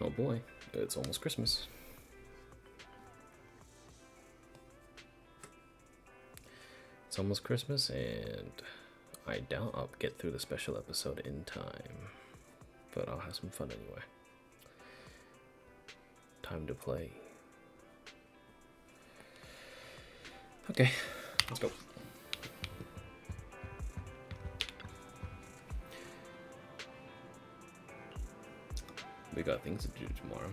Oh boy, it's almost Christmas. It's almost Christmas, and I doubt I'll get through the special episode in time. But I'll have some fun anyway. Time to play. Okay, let's go. We got things to do tomorrow.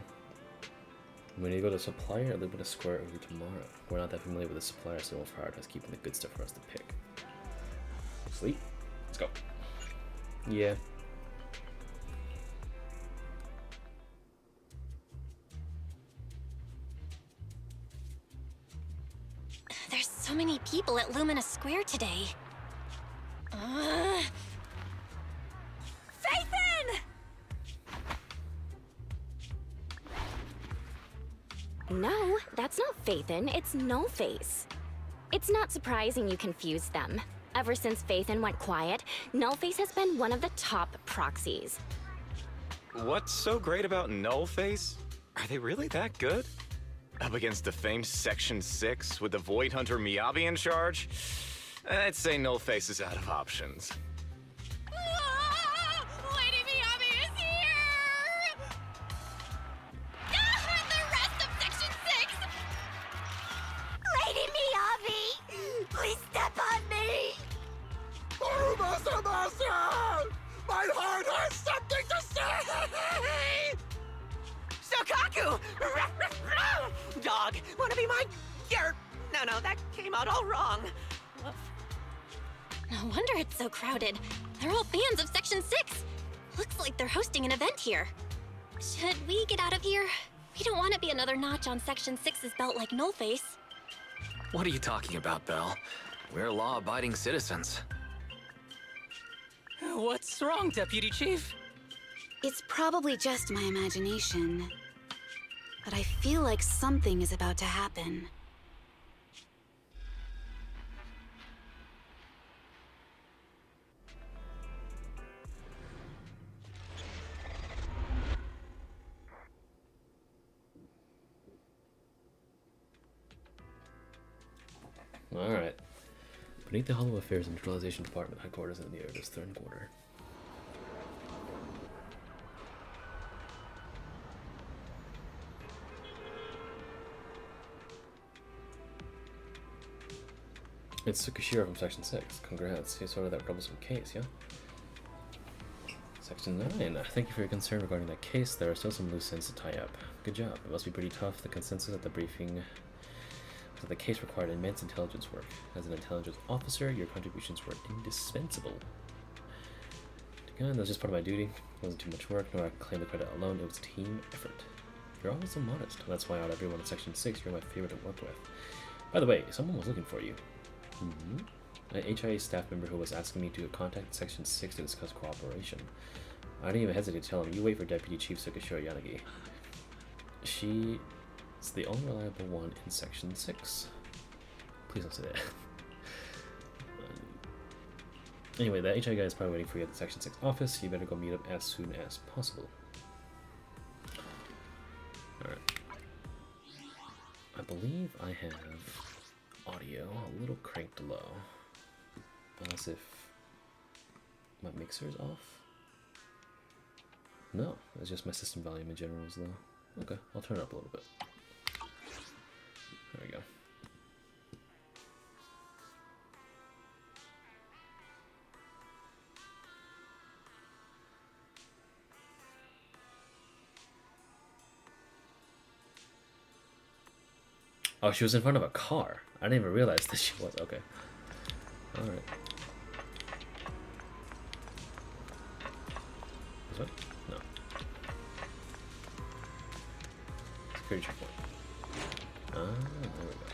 We need to go to the supplier or live in a square over tomorrow. We're not that familiar with the supplier, so we'll prioritize keeping the good stuff for us to pick. Sleep? Let's go. Yeah. There's so many people at Lumina Square today. Phaethon! No, that's not Phaethon, it's Nullface. It's not surprising you confused them. Ever since Phaethon went quiet, Nullface has been one of the top proxies. What's so great about Nullface? Are they really that good? Up against the famed Section 6 with the Void Hunter Miyabi in charge? I'd say Nullface is out of options. Lady Miyabi is here! The rest of Section 6! Lady Miyabi! Please step on me! Oh, Master! My heart has something to say! Shokaku! Dog, wanna be my... No, that came out all wrong. No wonder it's so crowded. They're all fans of Section 6. Looks like they're hosting an event here. Should we get out of here? We don't want to be another notch on Section 6's belt like Nullface. What are you talking about, Belle? We're law-abiding citizens. What's wrong, Deputy Chief? It's probably just my imagination, but I feel like something is about to happen. Alright. Beneath the Hollow Affairs and Neutralization Department headquarters in the Air's third quarter. It's Tsukishiro from Section 6. Congrats. You sorted that troublesome case, yeah? Section 9. Thank you for your concern regarding that case. There are still some loose ends to tie up. Good job. It must be pretty tough. The consensus at the briefing was that the case required immense intelligence work. As an intelligence officer, your contributions were indispensable. Again, that was just part of my duty. It wasn't too much work, nor I claim the credit alone. It was a team effort. You're always so modest. That's why out of everyone in Section 6, you're my favorite to work with. By the way, someone was looking for you. An HIA staff member who was asking me to contact Section 6 to discuss cooperation. I didn't even hesitate to tell him, you wait for Deputy Chief Tsukishiro Yanagi. She is the only reliable one in Section 6. Please don't say that. Anyway, the HIA guy is probably waiting for you at the Section 6 office. You better go meet up as soon as possible. Alright. I believe I have audio a little cranked low, as if my mixer is off. No, it's just my system volume in general is low. Okay, I'll turn it up a little bit. There we go. Oh, she was in front of a car. I didn't even realize that she was. Okay. Alright. This one? No. Security checkpoint. Ah, there we go.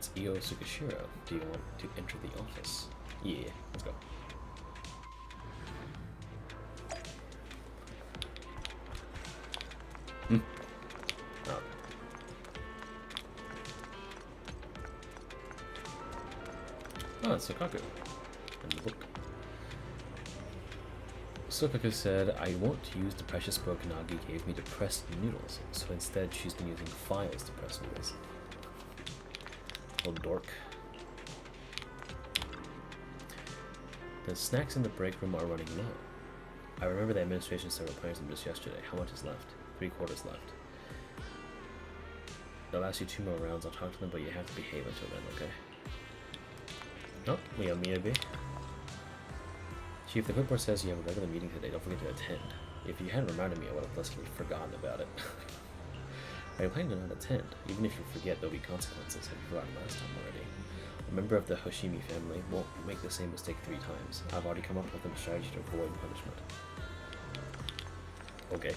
It's Io Tsukishiro. Do you want to enter the office? Yeah, let's go. Oh. Oh, it's Sokaku. In the book. Sokaku said, I won't use the precious book Nagi gave me to press noodles, so instead she's been using files to press noodles. Little dork. The snacks in the break room are running low. I remember the administration said we're planning some just yesterday. How much is left? 3/4 left. They'll ask you 2 more rounds. I'll talk to them, but you have to behave until then, okay? Oh, we have Miyabi. Chief, the clipboard says you have a regular meeting today. Don't forget to attend. If you hadn't reminded me, I would have blessedly forgotten about it. Are you planning to not attend? Even if you forget, there'll be consequences. Have you forgotten last time already? A member of the Hoshimi family won't make the same mistake 3 times. I've already come up with a strategy to avoid punishment. Okay.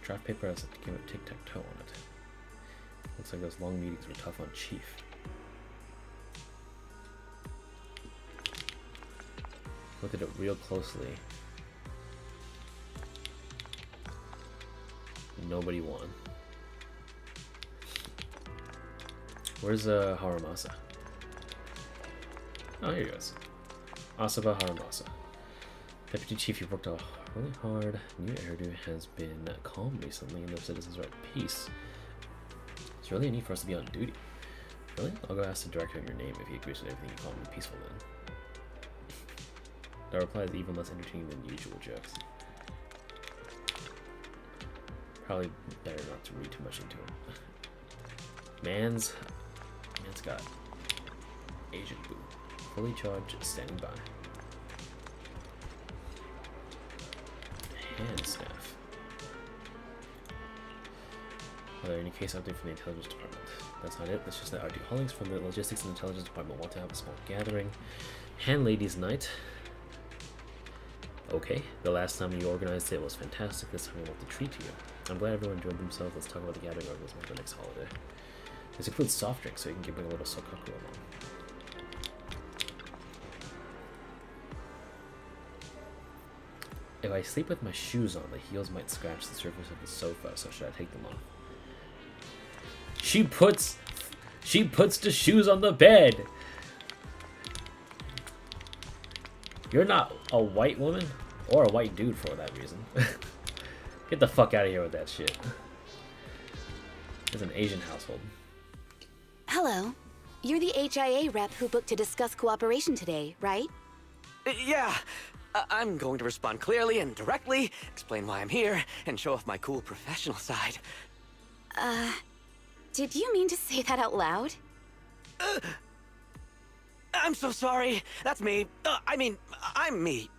Draft paper has a game of tic-tac-toe on it. Looks like those long meetings were tough on Chief. Look at it real closely. Nobody won. Where's Haramasa? Oh, here he goes. Asaba Haramasa. Deputy Chief, you worked really hard. New hairdo has been calm recently, and the citizens are at peace. There's really a need for us to be on duty. Really? I'll go ask the director your name if he agrees with everything you call me peaceful then. The reply is even less entertaining than usual jokes. Probably better not to read too much into him. Man's got Asian boo. Fully charged, standing by. Hand staff. Are there any case update from the intelligence department? That's not it. That's just that RD Hollings from the logistics and intelligence department want to have a small gathering. Hand ladies night. Okay, the last time you organized it was fantastic. This time we want to treat you. I'm glad everyone enjoyed themselves. Let's talk about the gathering organization for the next holiday. This includes soft drinks, so you can bring a little Sokaku along. If I sleep with my shoes on, the heels might scratch the surface of the sofa, so should I take them off? She puts the shoes on the bed! You're not a white woman, or a white dude for that reason. Get the fuck out of here with that shit. It's an Asian household. Hello. You're the HIA rep who booked to discuss cooperation today, right? Yeah. I'm going to respond clearly and directly, explain why I'm here, and show off my cool professional side. Did you mean to say that out loud? I'm so sorry. That's me. I'm me.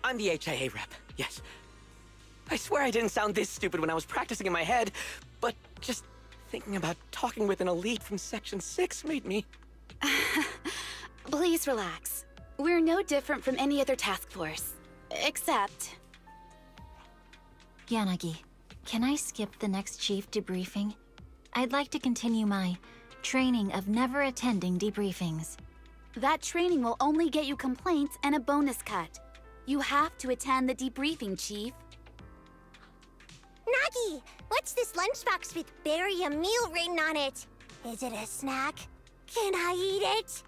I'm the HIA rep. Yes. I swear I didn't sound this stupid when I was practicing in my head, but just thinking about talking with an elite from Section 6 made me... Please relax. We're no different from any other task force. Except... Yanagi, can I skip the next chief debriefing? I'd like to continue my training of never attending debriefings. That training will only get you complaints and a bonus cut. You have to attend the debriefing, Chief. Nagi, what's this lunchbox with "bury a meal" written on it? Is it a snack? Can I eat it?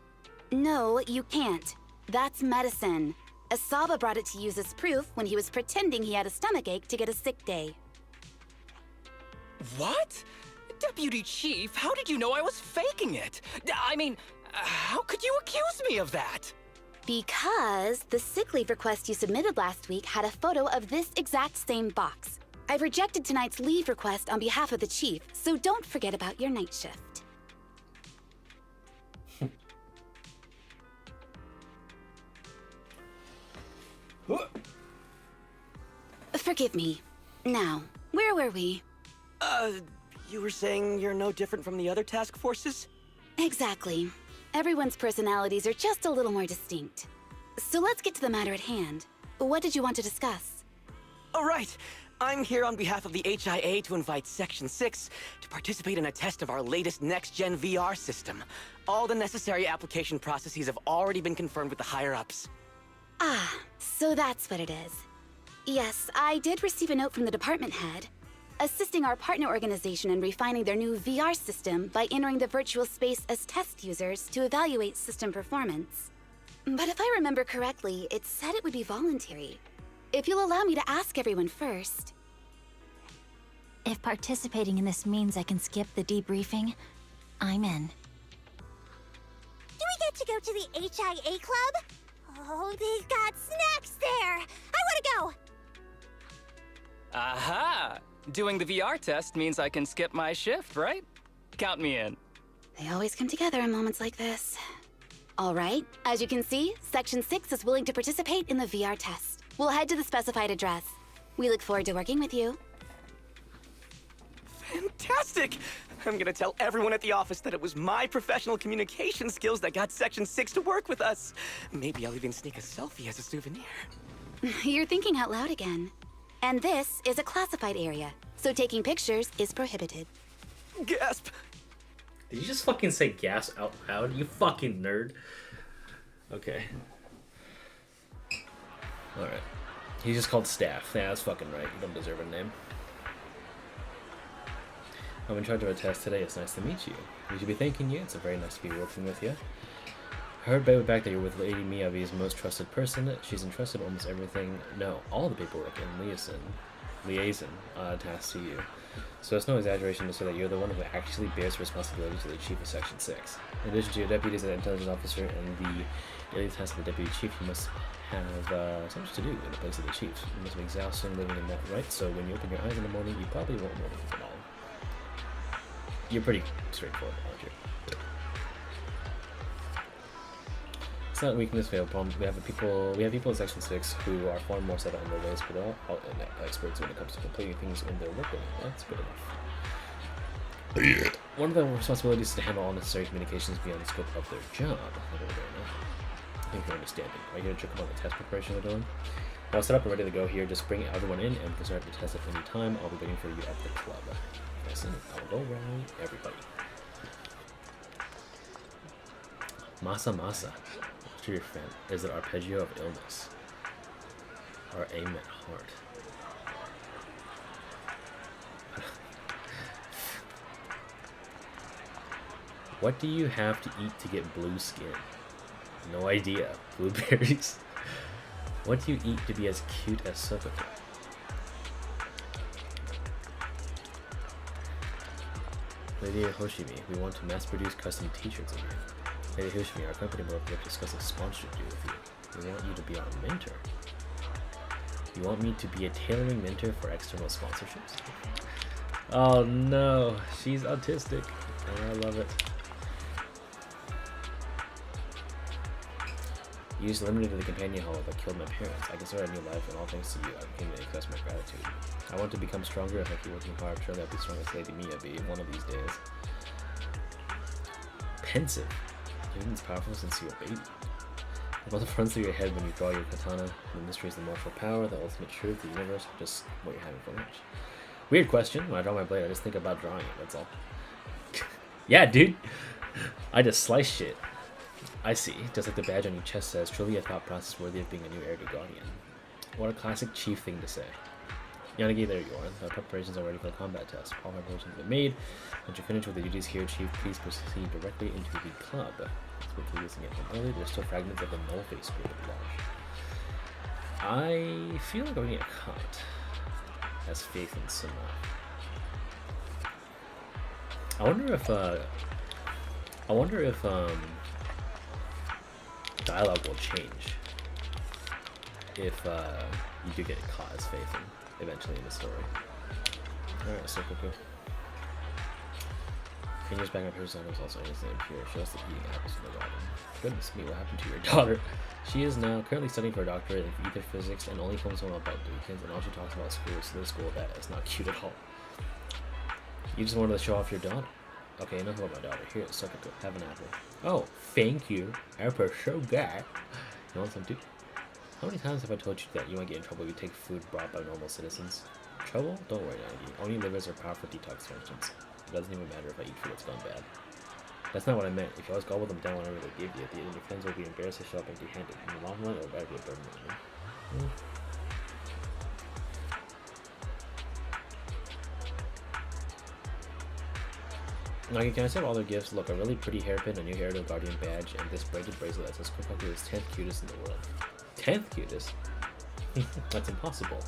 No, you can't. That's medicine. Asaba brought it to use as proof when he was pretending he had a stomachache to get a sick day. What? Deputy Chief, how did you know I was faking it? I mean, how could you accuse me of that? Because the sick leave request you submitted last week had a photo of this exact same box. I've rejected tonight's leave request on behalf of the Chief, so don't forget about your night shift. Forgive me. Now, where were we? You were saying you're no different from the other task forces? Exactly. Everyone's personalities are just a little more distinct. So let's get to the matter at hand. What did you want to discuss? Oh, right. I'm here on behalf of the HIA to invite Section 6 to participate in a test of our latest next-gen VR system. All the necessary application processes have already been confirmed with the higher-ups. Ah, so that's what it is. Yes, I did receive a note from the department head, assisting our partner organization in refining their new VR system by entering the virtual space as test users to evaluate system performance. But if I remember correctly, it said it would be voluntary. If you'll allow me to ask everyone first. If participating in this means I can skip the debriefing, I'm in. Do we get to go to the HIA club? Oh, they've got snacks there! I wanna go! Aha! Doing the VR test means I can skip my shift, right? Count me in. They always come together in moments like this. All right, as you can see, Section 6 is willing to participate in the VR test. We'll head to the specified address. We look forward to working with you. Fantastic! I'm gonna tell everyone at the office that it was my professional communication skills that got Section 6 to work with us. Maybe I'll even sneak a selfie as a souvenir. You're thinking out loud again. And this is a classified area, so taking pictures is prohibited. Gasp! Did you just fucking say gas out loud? You fucking nerd. Okay. Alright. He's just called Staff. Yeah, that's fucking right. You don't deserve a name. I'm in charge of a test today. It's nice to meet you. We should be thanking you. It's very nice to be working with you. I heard way back that you're with Lady Miyabi's most trusted person. She's entrusted almost everything, no, all the paperwork and liaison tasks to you. So it's no exaggeration to say that you're the one who actually bears responsibility to the Chief of Section 6. In addition to your deputies and intelligence officer and the daily tasks of the deputy chief, you must have so much to do in the place of the chief. You must be exhausting living in that right, so when you open your eyes in the morning, you probably won't notice at all. You're pretty straightforward, aren't you? It's not weakness, we have a problem. We have people in Section 6 who are far more set on their ways, but they're all experts when it comes to completing things in their work. That's good enough. One of their responsibilities is to handle all necessary communications beyond the scope of their job. I think you're understanding. Are you here to check on the test preparation we're doing? I'll set up and ready to go here. Just bring everyone in and we can start the test at any time. I'll be waiting for you at the club. Listen, I'll go around everybody. Masa Masa. After your fan is an arpeggio of illness. Or aim at heart. What do you have to eat to get blue skin? No idea. Blueberries. What do you eat to be as cute as Sokoka? Lady Hoshimi, we want to mass-produce custom t-shirts of you. Lady Hoshimi, our company will discuss a sponsorship deal with you. We want you to be our mentor. You want me to be a tailoring mentor for external sponsorships? Oh no, she's autistic. Oh, I love it. You just limited to the companion hall that killed my parents. I can start a new life, and all thanks to you, I came to express my gratitude. I want to become stronger. If I keep working hard, surely I'll be strong as Lady Miyabi one of these days. Pensive. You've been as powerful since you were a baby. The world runs through your head when you draw your katana. The mystery is the martial power, the ultimate truth, the universe, or just what you're having for lunch. Weird question. When I draw my blade, I just think about drawing it, that's all. Yeah, dude. I just slice shit. I see. Just like the badge on your chest says, truly a thought process worthy of being a new heir to Guardian. What a classic chief thing to say. Yanagi, there you are. The preparations are ready for the combat test. All preparations have been made. Once you're finished with the duties here, Chief, please proceed directly into the club. It's quickly using it from earlier. There's still fragments of the null face group at large. I feel like I'm gonna get caught. Has faith in Sima. I wonder if dialogue will change if you do get caught as Faith eventually in the story. Alright, so cool. Fingers back up her son was also in his name here. She loves the eating apples in the garden. Goodness me, what happened to your daughter? She is now currently studying for a doctorate in ether physics and only comes home about the weekends, and all she talks about school is the school that is not cute at all. You just wanted to show off your daughter. Okay, enough about my daughter. Here, suck it. Have an apple. Oh, thank you. Apple so good. You want some too? How many times have I told you that you might get in trouble if you take food brought by normal citizens? Trouble? Don't worry, Nagi. Oni livers are powerful detox functions. It doesn't even matter if I eat food that's gone bad. That's not what I meant. If you always gobble them down whenever they give you, at the end your friends will be embarrassed to show up empty-handed. In the long run, it'll better be a burden on you. Nagi, can I say all their gifts? Look, a really pretty hairpin, a new Heritage Guardian badge, and this braided bracelet that says Kokoku is 10th cutest in the world. 10th cutest? That's impossible.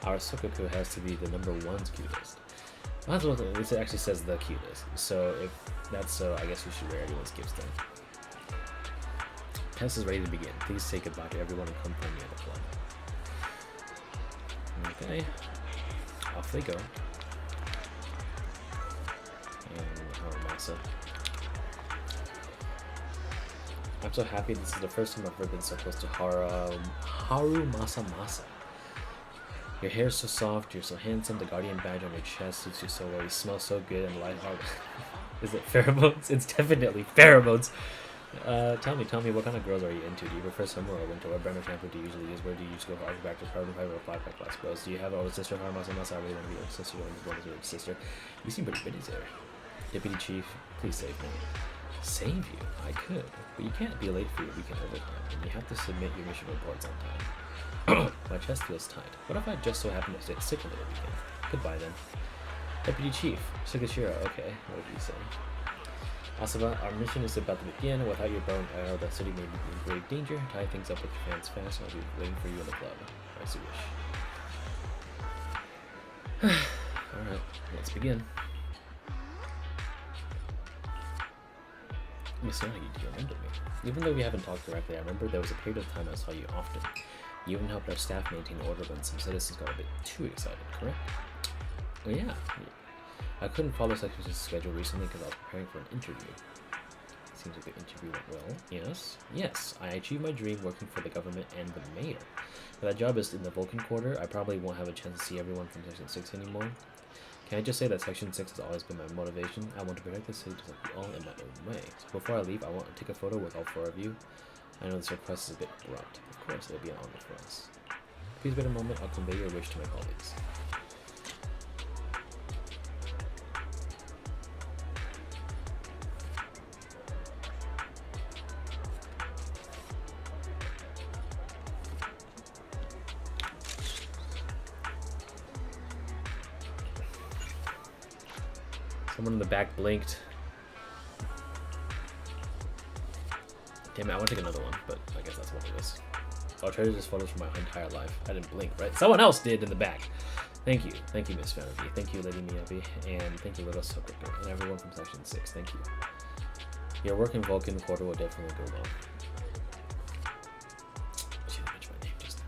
Our Sokoku has to be the #1's cutest. That's what it actually says, the cutest. So if that's so, I guess you should wear everyone's gifts then. Test is ready to begin. Please say goodbye to everyone and come find me at the club. Okay. Off they go. And Harumasa. I'm so happy this is the first time I've ever been so close to Harumasa Masa. Your hair is so soft, you're so handsome, the guardian badge on your chest suits you so well, you smell so good and lighthearted. Is it pheromones? It's definitely pheromones! Tell me, what kind of girls are you into? Do you prefer summer or winter? What brand of shampoo do you usually use? Where do you use to go for back to carbon fiber or flat back glass bros? Do you have an older sister? Harumasa Masa, I really want to be your sister, or your sister. You seem pretty busy there. Deputy Chief, please save me. Save you? I could, but you can't be late for your weekend overtime, and you have to submit your mission reports on time. My chest feels tight. What if I just so happen to stay sick over the weekend? Goodbye then. Deputy Chief, Sugashiro, okay, what did you say? Asaba, our mission is about to begin. Without your bow and arrow, the city may be in grave danger. Tie things up with your fans fast, I'll be waiting for you in the club. As you wish. Alright, let's begin. Miss Nagi, do you remember me? Even though we haven't talked directly, I remember there was a period of time I saw you often. You even helped our staff maintain order when some citizens got a bit too excited, correct? Oh yeah. I couldn't follow Section 6's schedule recently because I was preparing for an interview. Seems like the interview went well. Yes? Yes, I achieved my dream working for the government and the mayor. If that job is in the Vulcan Quarter, I probably won't have a chance to see everyone from Section 6 anymore. Can I just say that Section 6 has always been my motivation? I want to protect the city just like you all in my own way. So before I leave, I want to take a photo with all 4 of you. I know this request is a bit abrupt. Of course, it'll be an honor for us. Please wait a moment, I'll convey your wish to my colleagues. Someone in the back blinked. Damn it, I want to take another one, but I guess that's what it is. I'll treasure this photos for my entire life. I didn't blink, right? Someone else did in the back. Thank you, Miss Vanity. Thank you, Lady Miyabi, and thank you, Little Sokoku, and everyone from Section 6. Thank you. Your work in Vulcan Quarter will definitely go well. She didn't mention my name just now.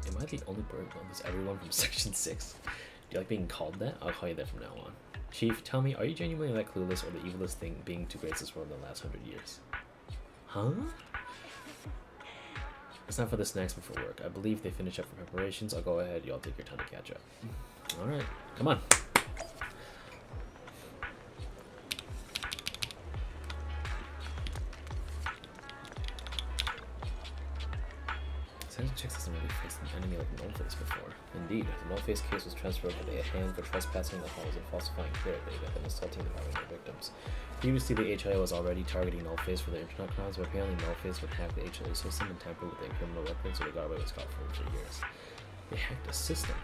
Am I the only bird known as everyone from Section 6? Do you like being called that? I'll call you that from now on. Chief, tell me, are you genuinely that clueless or the evilest thing being to grace this world in the last 100 years? Huh? It's not for the snacks but for work. I believe they finish up for preparations. I'll go ahead. Y'all take your time to catch up. Alright, come on. Section 6 hasn't really faced an enemy like Nullface before. Indeed, the Nullface case was transferred to the hand for trespassing the halls and falsifying career data and assaulting the their victims. Previously, the HIA was already targeting Nullface for their internet crimes, but apparently Nullface would hack the HIA system and tamper with their criminal records, so they got away with scot-free for years. They hacked the system.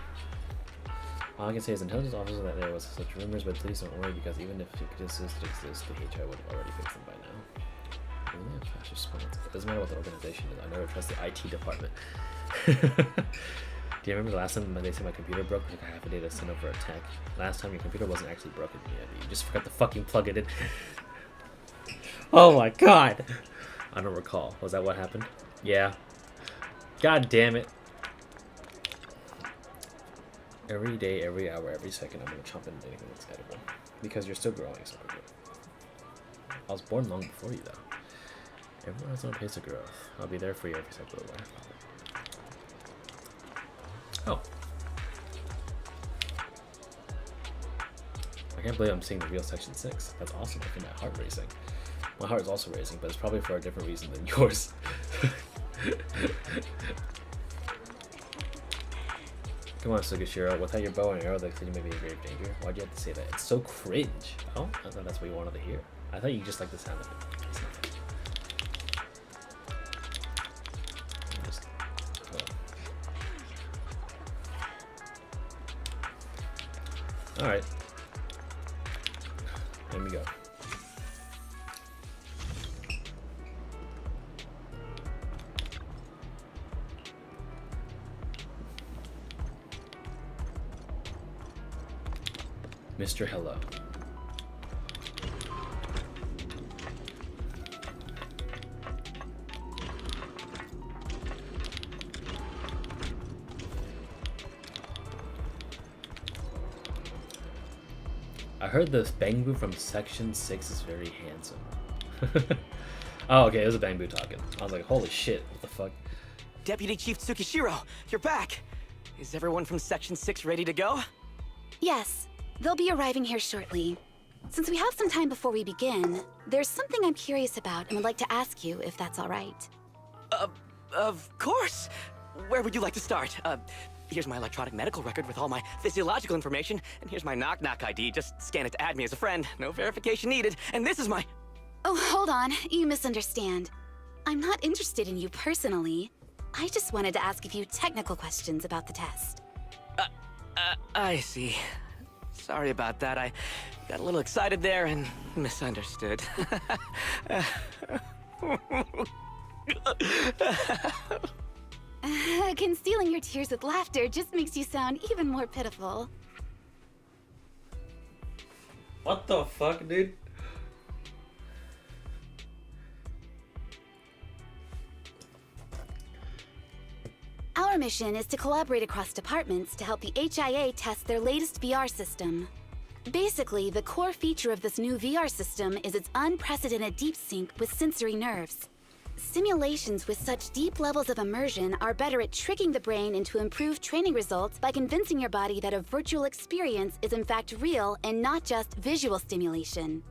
All I can say is intelligence officer that there was such rumors, but please don't worry, because even if it could exist, the HIA would have already fixed them by now. Really a fast response. It doesn't matter what the organization is. I never trust the IT department. Do you remember the last time they said my computer broke? It took half a day to send over a tech. Last time your computer wasn't actually broken yet. You just forgot to fucking plug it in. Oh my god! I don't recall. Was that what happened? Yeah. God damn it. Every day, every hour, every second, I'm gonna chomp into anything that's edible. Because you're still growing, so good. I was born long before you, though. Everyone has their own pace of growth. I'll be there for you every step of the way. Oh. I can't believe I'm seeing the real Section 6. That's awesome. I feel my heart racing. My heart is also racing, but it's probably for a different reason than yours. Come on, Sugashiro. Without your bow and arrow, the city may be in grave danger. Why'd you have to say that? It's so cringe. Oh, I thought that's what you wanted to hear. I thought you just liked the sound of it. It's not. Just, well. Alright. There we go. Mr. Hello. I heard the Bangbu from Section 6 is very handsome. Oh, okay, it was a Bangbu talking. I was like, holy shit, what the fuck? Deputy Chief Tsukishiro, you're back. Is everyone from Section 6 ready to go? Yes, they'll be arriving here shortly. Since we have some time before we begin, there's something I'm curious about and would like to ask you if that's all right. Of course. Where would you like to start? Here's my electronic medical record with all my physiological information, and here's my knock-knock ID. Just scan it to add me as a friend. No verification needed. And this is my... Oh, hold on. You misunderstand. I'm not interested in you personally. I just wanted to ask a few technical questions about the test. I see. Sorry about that. I got a little excited there and misunderstood. Concealing your tears with laughter just makes you sound even more pitiful. What the fuck, dude? Our mission is to collaborate across departments to help the HIA test their latest VR system. Basically, the core feature of this new VR system is its unprecedented deep sync with sensory nerves. Simulations with such deep levels of immersion are better at tricking the brain into improved training results by convincing your body that a virtual experience is in fact real and not just visual stimulation.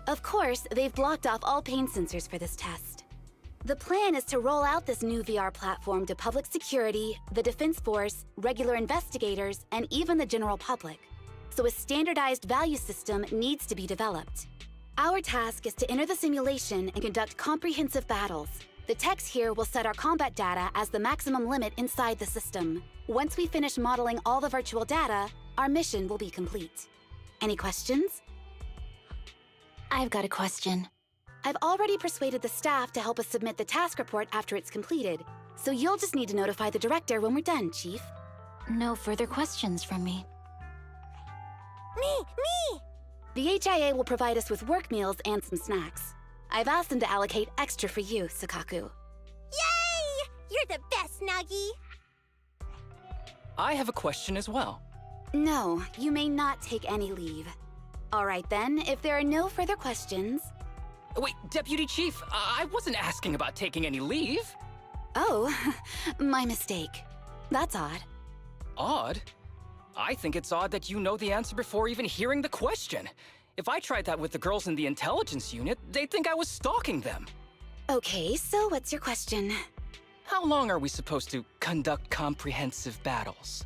Of course, they've blocked off all pain sensors for this test. The plan is to roll out this new VR platform to public security, the Defense Force, regular investigators, and even the general public. So a standardized value system needs to be developed. Our task is to enter the simulation and conduct comprehensive battles. The techs here will set our combat data as the maximum limit inside the system. Once we finish modeling all the virtual data, our mission will be complete. Any questions? I've got a question. I've already persuaded the staff to help us submit the task report after it's completed, so you'll just need to notify the director when we're done, Chief. No further questions from me. Me! The HIA will provide us with work meals and some snacks. I've asked them to allocate extra for you, Sakaku. Yay! You're the best, Nagi! I have a question as well. No, you may not take any leave. All right then, if there are no further questions... Wait, Deputy Chief, I wasn't asking about taking any leave. Oh, my mistake. That's odd. Odd? I think it's odd that you know the answer before even hearing the question. If I tried that with the girls in the intelligence unit, they'd think I was stalking them. Okay, so what's your question? How long are we supposed to conduct comprehensive battles?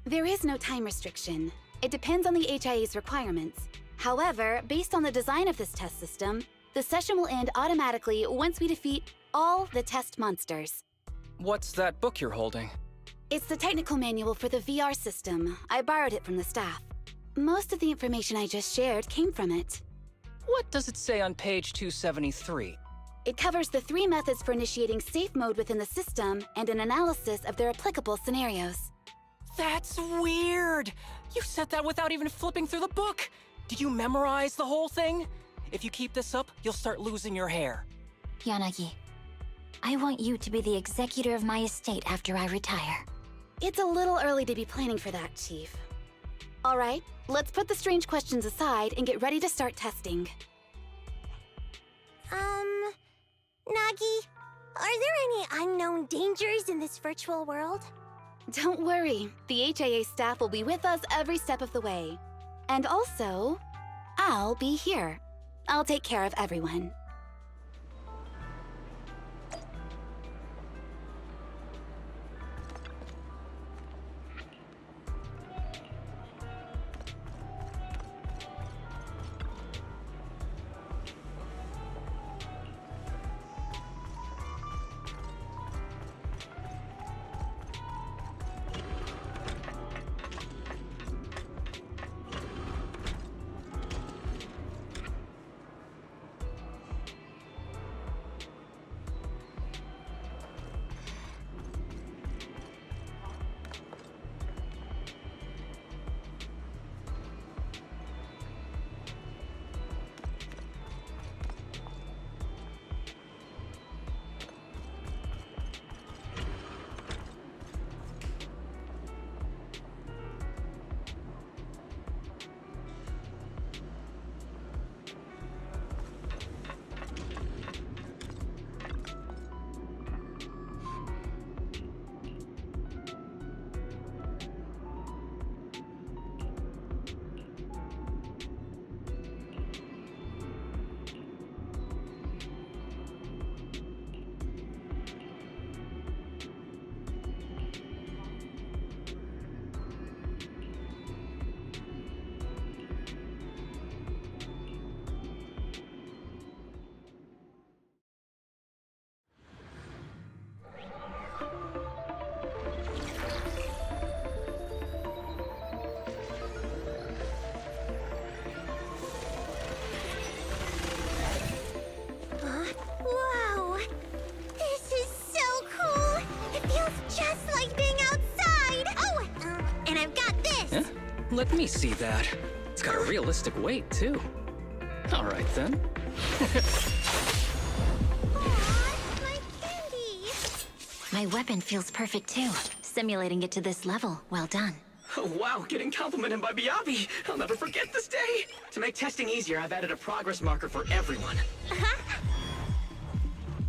There is no time restriction. It depends on the HIA's requirements. However, based on the design of this test system, the session will end automatically once we defeat all the test monsters. What's that book you're holding? It's the technical manual for the VR system. I borrowed it from the staff. Most of the information I just shared came from it. What does it say on page 273? It covers the 3 methods for initiating safe mode within the system and an analysis of their applicable scenarios. That's weird! You said that without even flipping through the book! Did you memorize the whole thing? If you keep this up, you'll start losing your hair. Yanagi, I want you to be the executor of my estate after I retire. It's a little early to be planning for that, Chief. All right, let's put the strange questions aside and get ready to start testing. Nagi, are there any unknown dangers in this virtual world? Don't worry, the HIA staff will be with us every step of the way. And also, I'll be here. I'll take care of everyone. Let me see that. It's got a realistic weight, too. All right, then. My candy! My weapon feels perfect too. Simulating it to this level, well done. Oh, wow, getting complimented by Miyabi. I'll never forget this day. To make testing easier, I've added a progress marker for everyone.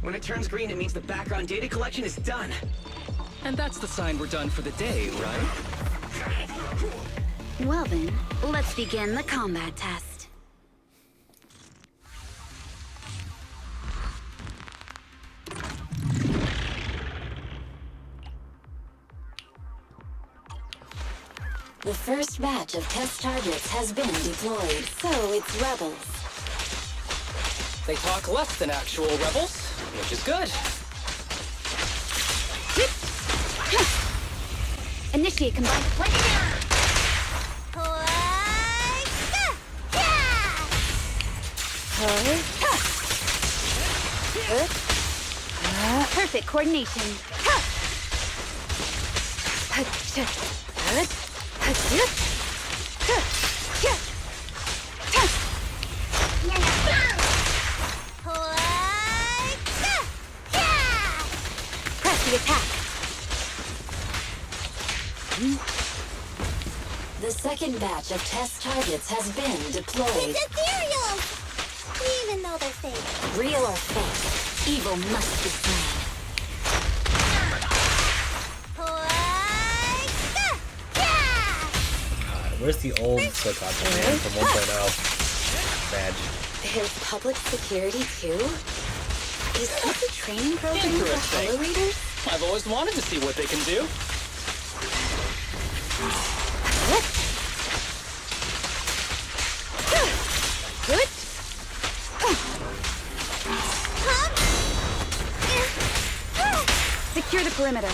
When it turns green, it means the background data collection is done. And that's the sign we're done for the day, right? Well then, let's begin the combat test. The first batch of test targets has been deployed. So it's rebels. They talk less than actual rebels, which is good. Initiate combined flank. Perfect coordination. Press the attack. The second batch of test targets has been deployed. It's ethereals! Even though they're fake. Real or fake, evil must be slain. Where's the old Sokoka man from 1.0 badge? There's public security too? Is this a training program for Interesting. Holo Readers? I've always wanted to see what they can do. Good. Secure the perimeter.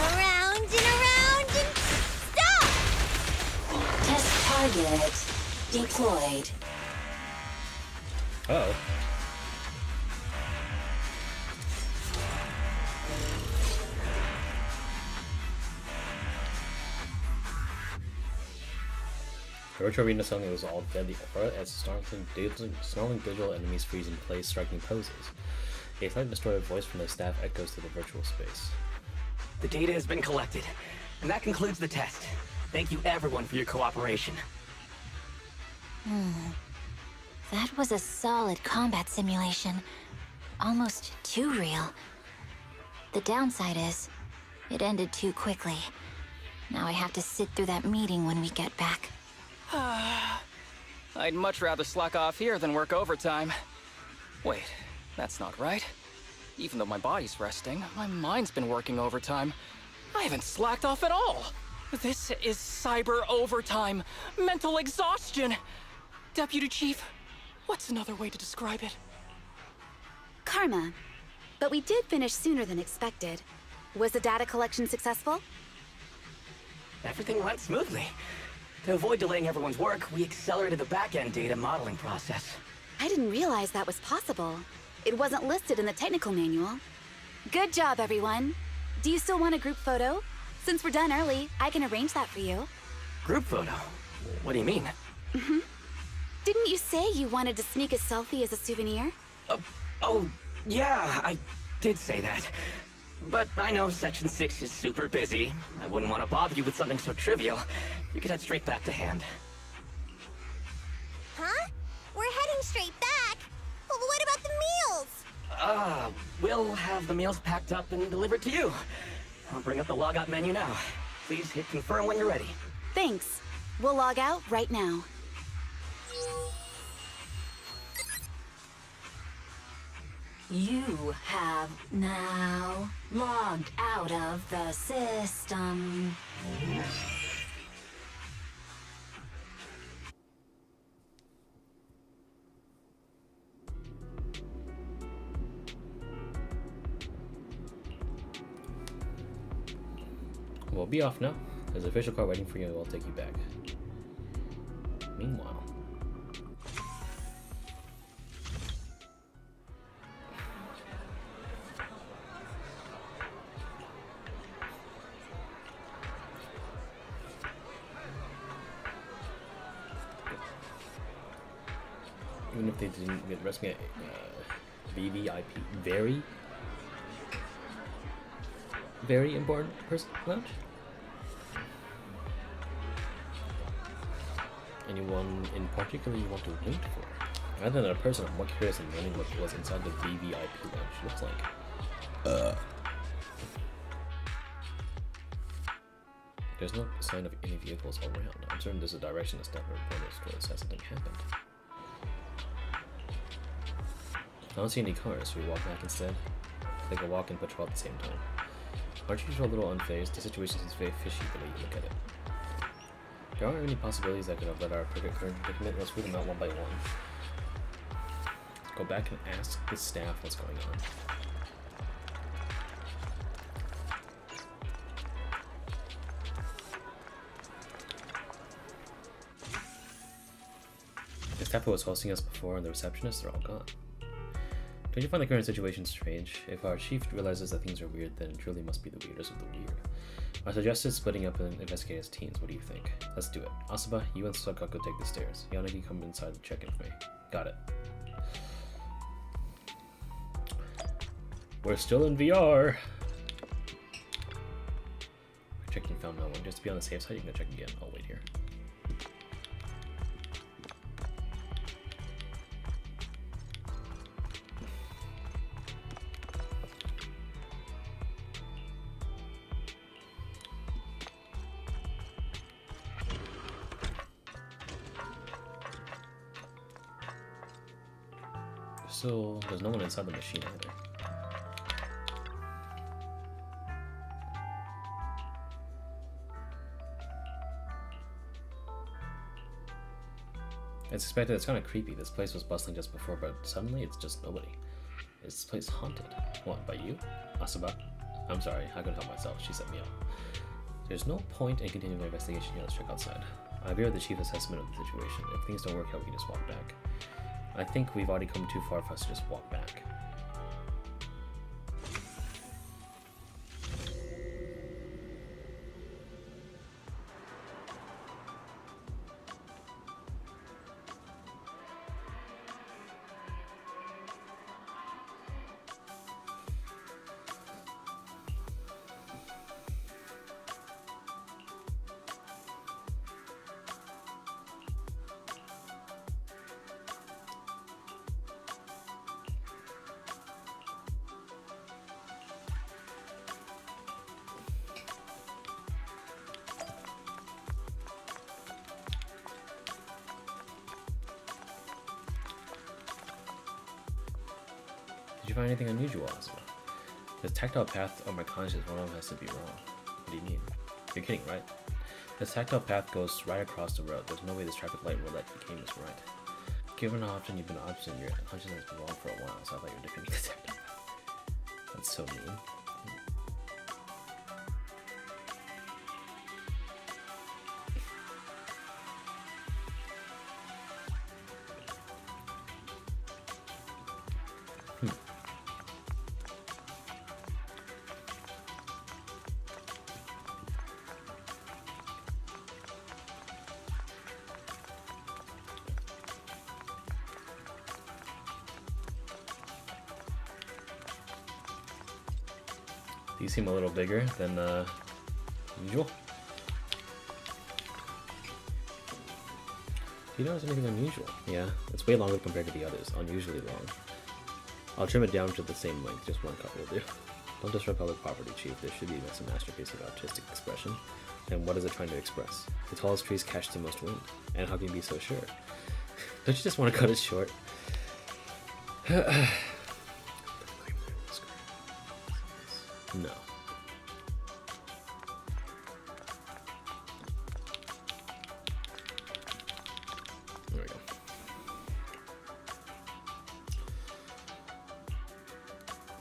Around and stop! Test target deployed. Uh-oh. The retro arena suddenly was all deadly alert as snarling digital enemies freeze in place, striking poses. A slightly distorted voice from the staff echoes to the virtual space. The data has been collected, and that concludes the test. Thank you everyone for your cooperation. That was a solid combat simulation. Almost too real. The downside is, it ended too quickly. Now I have to sit through that meeting when we get back. I'd much rather slack off here than work overtime. Wait, that's not right. Even though my body's resting, my mind's been working overtime. I haven't slacked off at all. This is cyber overtime. Mental exhaustion. Deputy Chief, what's another way to describe it? Karma. But we did finish sooner than expected. Was the data collection successful? Everything went smoothly. To avoid delaying everyone's work, we accelerated the back-end data modeling process. I didn't realize that was possible. It wasn't listed in the technical manual. Good job, everyone. Do you still want a group photo? Since we're done early, I can arrange that for you. Group photo? What do you mean? Didn't you say you wanted to sneak a selfie as a souvenir? Oh, yeah, I did say that. But I know Section 6 is super busy. I wouldn't want to bother you with something so trivial. You could head straight back to hand. Huh? We're heading straight back. Well, what about the meals? We'll have the meals packed up and delivered to you. I'll bring up the logout menu now. Please hit confirm when you're ready. Thanks. We'll log out right now. You have now logged out of the system. We'll be off now. There's an official car waiting for you and we'll take you back. Meanwhile, even if they didn't get resting at VVIP, very important person lounge. Anyone in particular you want to wait for? Rather than a person, I'm more curious in learning what was inside the VVIP lounge looks like. There's no sign of any vehicles around. I'm certain there's a direction to step and report us towards that something happened. I don't see any cars, so we walk back instead. Take a walk and patrol at the same time. Aren't you a little unfazed? The situation seems very fishy the way you look at it. There aren't any possibilities that could have led our current predicament. Let's read them out one by one. Let's go back and ask the staff what's going on. The staff who was hosting us before and the receptionist are all gone. Don't you find the current situation strange? If our chief realizes that things are weird, then it truly must be the weirdest of the weird. I suggested splitting up and investigating as teams. What do you think? Let's do it. Asaba, you and Sakaku take the stairs. Yanagi, come inside and check in for me. Got it. We're still in VR. Checking found no one. Just to be on the safe side, you can go check again. I'll wait here. So, there's no one inside the machine either. It's expected. It's kind of creepy. This place was bustling just before, but suddenly it's just nobody. Is this place haunted? What, by you? Asaba? I'm sorry, I couldn't help myself. She set me up. There's no point in continuing the investigation here. Let's check outside. I agree with the chief's assessment of the situation. If things don't work out, we can just walk back. I think we've already come too far for us to just walk back. Did you find anything unusual, Asuma? The tactile path of my conscience, one of them has to be wrong. What do you mean? You're kidding, right? This tactile path goes right across the road. There's no way this traffic light will let you claim this right. Given how often you've been obstinate, your conscience has been wrong for a while, so I thought you were defending the tactile path. That's so mean. These seem a little bigger than usual. Do you notice anything unusual? Yeah, it's way longer compared to the others, unusually long. I'll trim it down to the same length, just one cut will do. Don't disrupt public property, Chief. There should be a masterpiece of artistic expression. And what is it trying to express? The tallest trees catch the most wind. And how can you be so sure? Don't you just want to cut it short? No. There we go.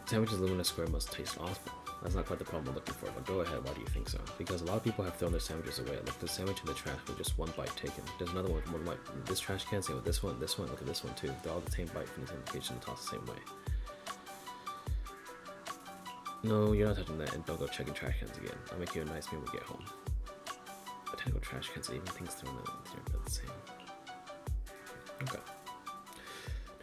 Sandwiches living in a square must taste awful. That's not quite the problem we're looking for, but go ahead, why do you think so? Because a lot of people have thrown their sandwiches away. Look, the sandwich in the trash with just one bite taken. There's another one with one bite. This trash can, same with this one, look at this one too. They're all the same bite from the same location and tossed the same way. No, you're not touching that, and don't go checking trash cans again. I'll make you a nice meal when we get home. Botanical trash cans, even things thrown out, they're the same. Okay.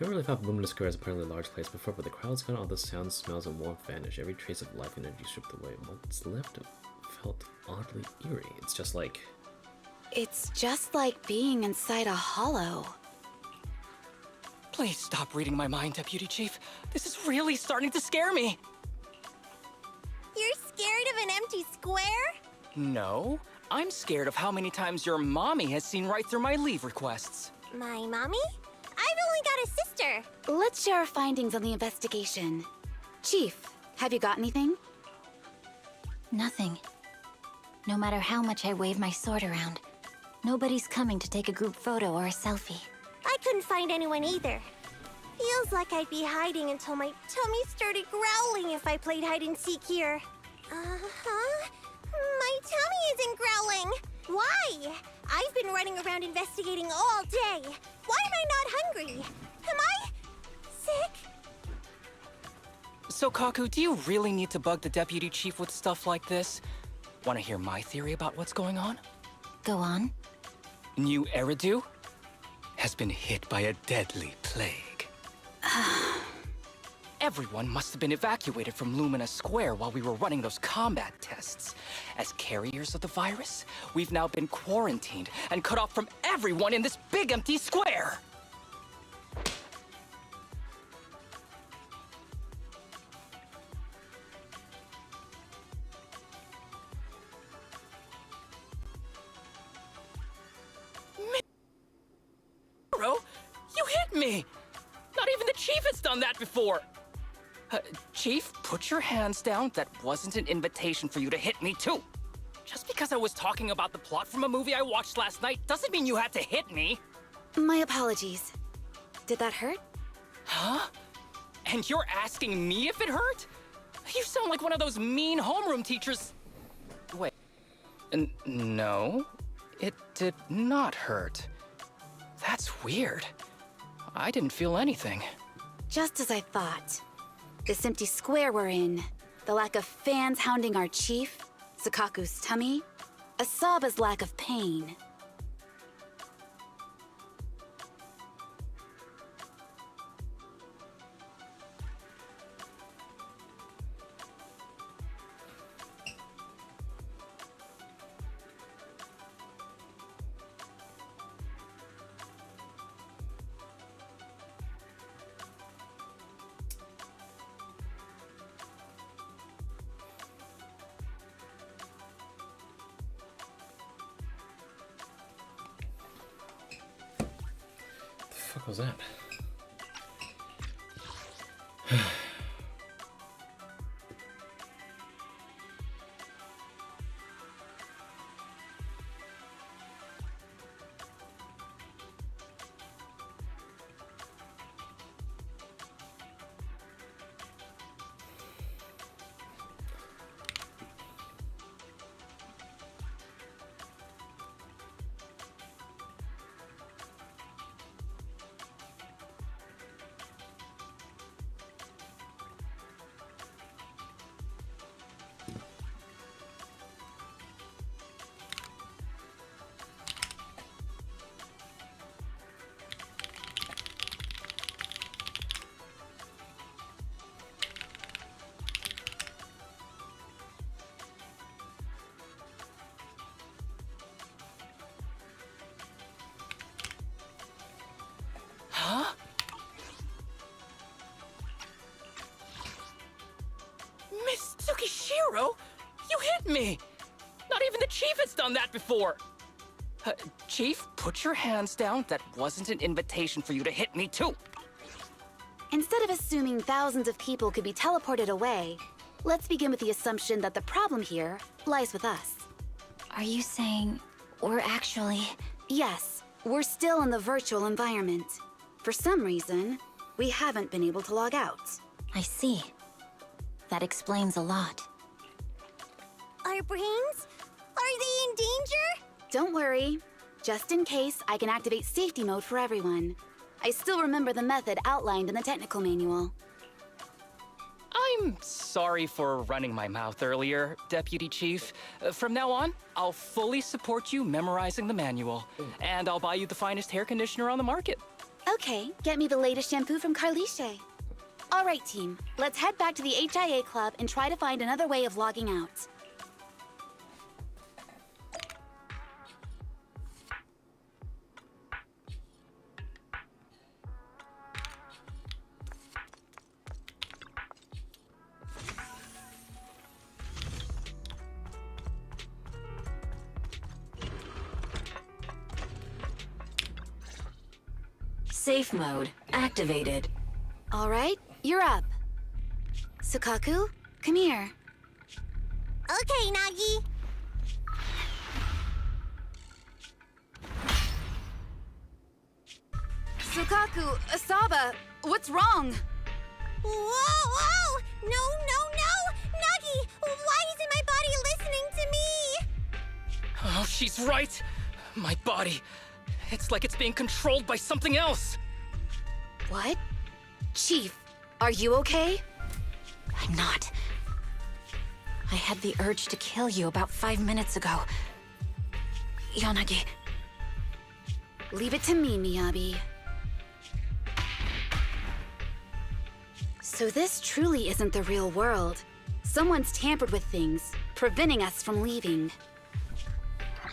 Never really thought Luminous Square as a particularly large place before, but the crowd's gone, all the sounds, smells, and warmth vanish. Every trace of life and energy stripped away. What's left felt oddly eerie. It's just like being inside a hollow. Please stop reading my mind, Deputy Chief. This is really starting to scare me. You're scared of an empty square? No, I'm scared of how many times your mommy has seen right through my leave requests. My mommy? I've only got a sister. Let's share our findings on the investigation. Chief, have you got anything? Nothing. No matter how much I wave my sword around, nobody's coming to take a group photo or a selfie. I couldn't find anyone either. Feels like I'd be hiding until my tummy started growling if I played hide and seek here. Uh-huh. My tummy isn't growling. Why? I've been running around investigating all day. Why am I not hungry? Am I sick? So, Kaku, do you really need to bug the Deputy Chief with stuff like this? Want to hear my theory about what's going on? Go on. New Eridu has been hit by a deadly plague. Everyone must have been evacuated from Lumina Square while we were running those combat tests. As carriers of the virus, we've now been quarantined and cut off from everyone in this big empty square. Bro, you hit me! Not even the Chief has done that before! Chief, put your hands down. That wasn't an invitation for you to hit me, too. Just because I was talking about the plot from a movie I watched last night doesn't mean you had to hit me. My apologies. Did that hurt? Huh? And you're asking me if it hurt? You sound like one of those mean homeroom teachers. Wait. No, it did not hurt. That's weird. I didn't feel anything. Just as I thought. This empty square we're in, the lack of fans hounding our chief, Sakaku's tummy, Asaba's lack of pain. What was that? Huh? Miss Tsukishiro, you hit me! Not even the Chief has done that before! Chief, put your hands down. That wasn't an invitation for you to hit me, too. Instead of assuming thousands of people could be teleported away, let's begin with the assumption that the problem here lies with us. Are you saying we're actually... Yes, we're still in the virtual environment. For some reason, we haven't been able to log out. I see. That explains a lot. Our brains? Are they in danger? Don't worry. Just in case, I can activate safety mode for everyone. I still remember the method outlined in the technical manual. I'm sorry for running my mouth earlier, Deputy Chief. From now on, I'll fully support you memorizing the manual, and I'll buy you the finest hair conditioner on the market. Okay, get me the latest shampoo from Carliche. All right, team. Let's head back to the HIA Club and try to find another way of logging out. Safe mode activated. All right, you're up. Sukaku, come here. Okay, Nagi. Sukaku, Asaba, what's wrong? Whoa! No! Nagi, why isn't my body listening to me? Oh, she's right. My body. It's like it's being controlled by something else. What? Chief, are you okay? I'm not. I had the urge to kill you about 5 minutes ago. Yanagi. Leave it to me, Miyabi. So this truly isn't the real world. Someone's tampered with things, preventing us from leaving.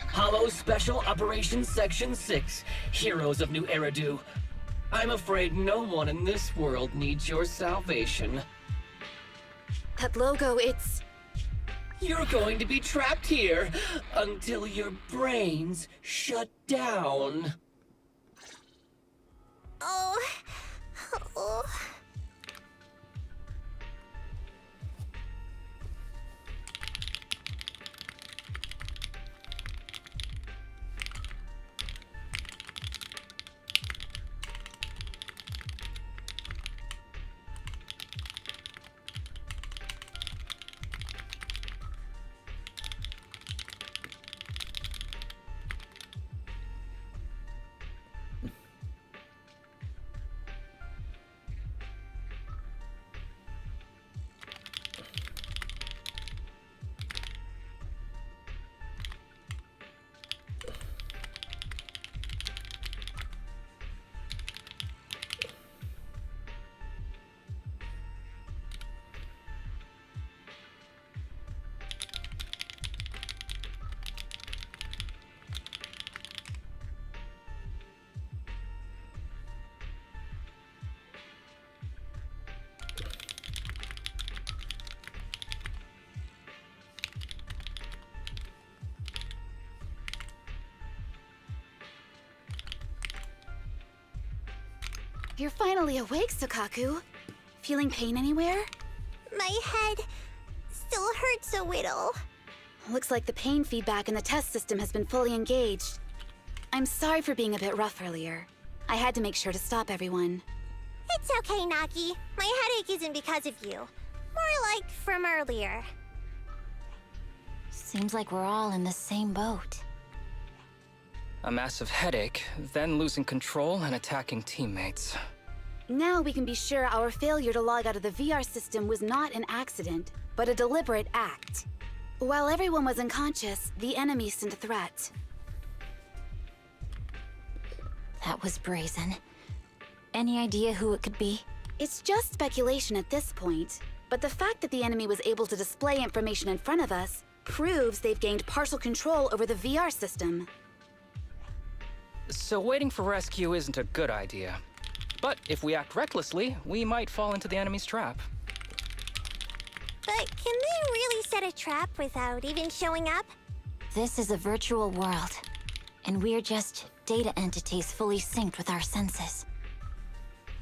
Hollow Special Operations Section 6, Heroes of New Eridu. I'm afraid no one in this world needs your salvation. That logo, it's... You're going to be trapped here until your brains shut down. Oh. You're finally awake, Sukaku. Feeling pain anywhere? My head still hurts a little. Looks like the pain feedback in the test system has been fully engaged. I'm sorry for being a bit rough earlier. I had to make sure to stop everyone. It's okay, Nagi. My headache isn't because of you. More like from earlier. Seems like we're all in the same boat. A massive headache, then losing control and attacking teammates. Now we can be sure our failure to log out of the VR system was not an accident, but a deliberate act. While everyone was unconscious, the enemy sent a threat. That was brazen. Any idea who it could be? It's just speculation at this point, but the fact that the enemy was able to display information in front of us proves they've gained partial control over the VR system. So waiting for rescue isn't a good idea. But if we act recklessly, we might fall into the enemy's trap. But can they really set a trap without even showing up? This is a virtual world, and we're just data entities fully synced with our senses.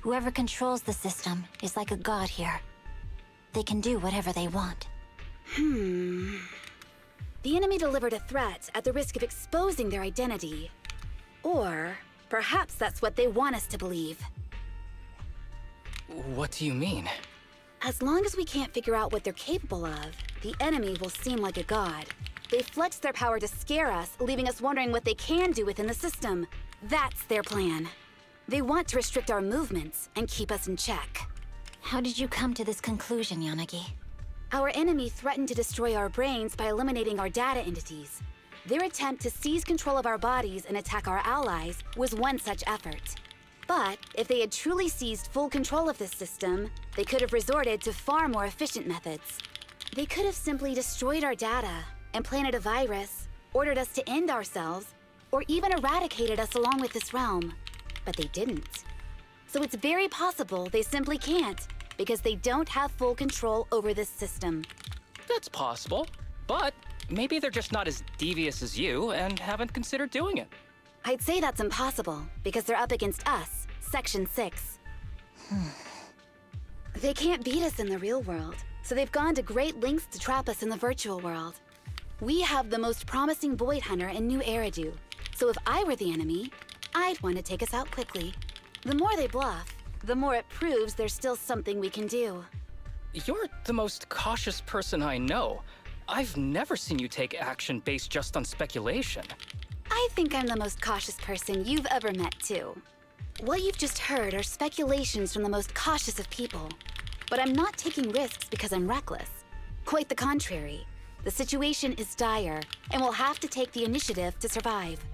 Whoever controls the system is like a god here. They can do whatever they want. The enemy delivered a threat at the risk of exposing their identity. Or perhaps that's what they want us to believe. What do you mean? As long as we can't figure out what they're capable of, the enemy will seem like a god. They flex their power to scare us, leaving us wondering what they can do within the system. That's their plan. They want to restrict our movements and keep us in check. How did you come to this conclusion, Yanagi? Our enemy threatened to destroy our brains by eliminating our data entities. Their attempt to seize control of our bodies and attack our allies was one such effort. But if they had truly seized full control of this system, they could have resorted to far more efficient methods. They could have simply destroyed our data, implanted a virus, ordered us to end ourselves, or even eradicated us along with this realm. But they didn't. So it's very possible they simply can't, because they don't have full control over this system. That's possible, but maybe they're just not as devious as you and haven't considered doing it. I'd say that's impossible, because they're up against us, Section 6. They can't beat us in the real world, so they've gone to great lengths to trap us in the virtual world. We have the most promising Void Hunter in New Eridu, so if I were the enemy, I'd want to take us out quickly. The more they bluff, the more it proves there's still something we can do. You're the most cautious person I know. I've never seen you take action based just on speculation. I think I'm the most cautious person you've ever met, too. What you've just heard are speculations from the most cautious of people. But I'm not taking risks because I'm reckless. Quite the contrary. The situation is dire, and we'll have to take the initiative to survive.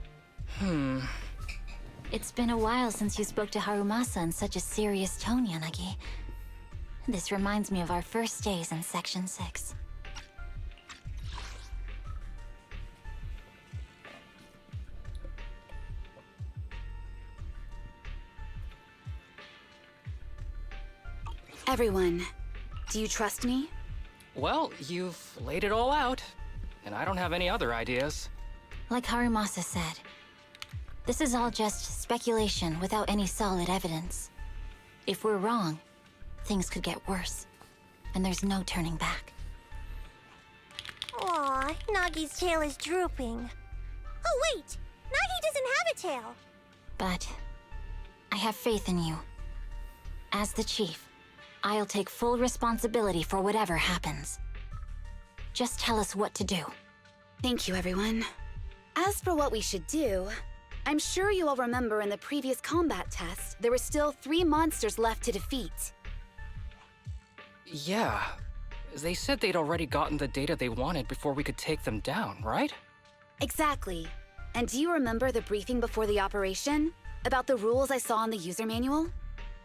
It's been a while since you spoke to Harumasa in such a serious tone, Yanagi. This reminds me of our first days in Section 6. Everyone, do you trust me? Well, you've laid it all out, and I don't have any other ideas. Like Harumasa said, this is all just speculation without any solid evidence. If we're wrong, things could get worse, and there's no turning back. Aw, Nagi's tail is drooping. Oh wait, Nagi doesn't have a tail. But I have faith in you. As the chief, I'll take full responsibility for whatever happens. Just tell us what to do. Thank you, everyone. As for what we should do, I'm sure you all remember in the previous combat test, there were still 3 monsters left to defeat. Yeah. They said they'd already gotten the data they wanted before we could take them down, right? Exactly. And do you remember the briefing before the operation? About the rules I saw in the user manual?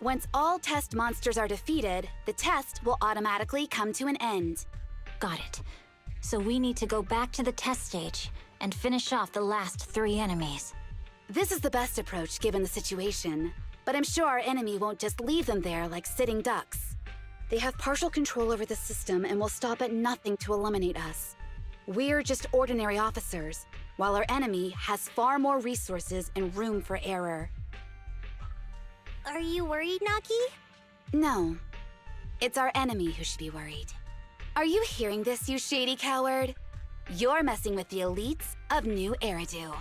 Once all test monsters are defeated, the test will automatically come to an end. Got it. So we need to go back to the test stage and finish off the last 3 enemies. This is the best approach given the situation, but I'm sure our enemy won't just leave them there like sitting ducks. They have partial control over the system and will stop at nothing to eliminate us. We're just ordinary officers, while our enemy has far more resources and room for error. Are you worried, Nagi? No. It's our enemy who should be worried. Are you hearing this, you shady coward? You're messing with the elites of New Eridu.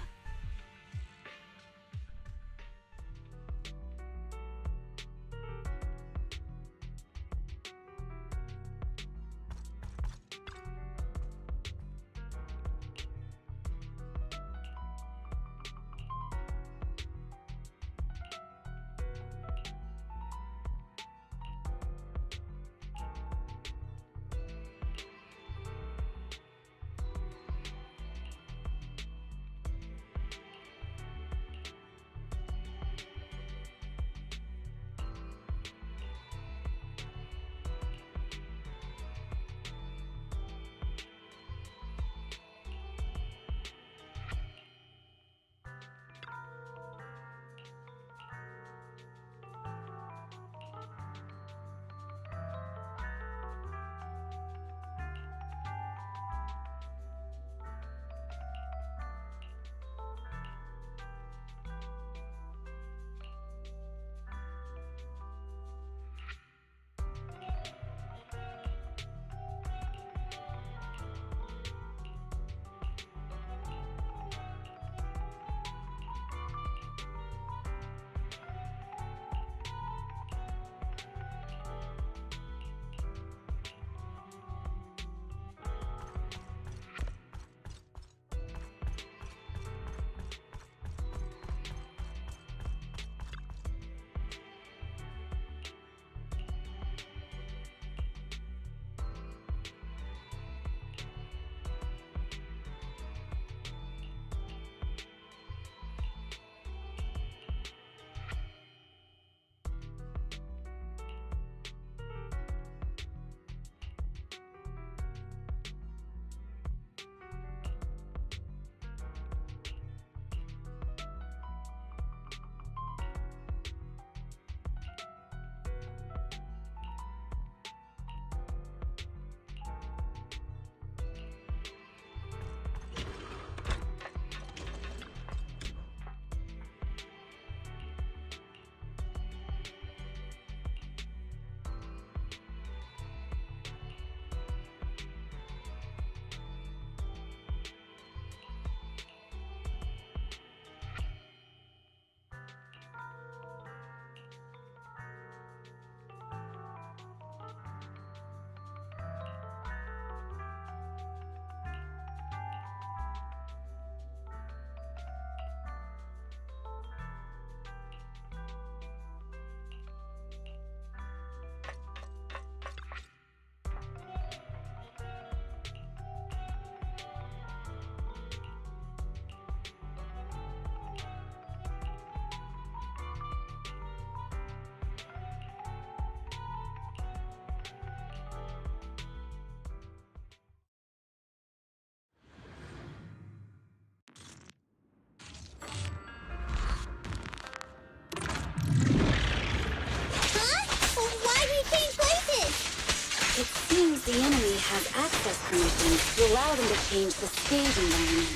the enemy has access permissions to allow them to change the stage environment.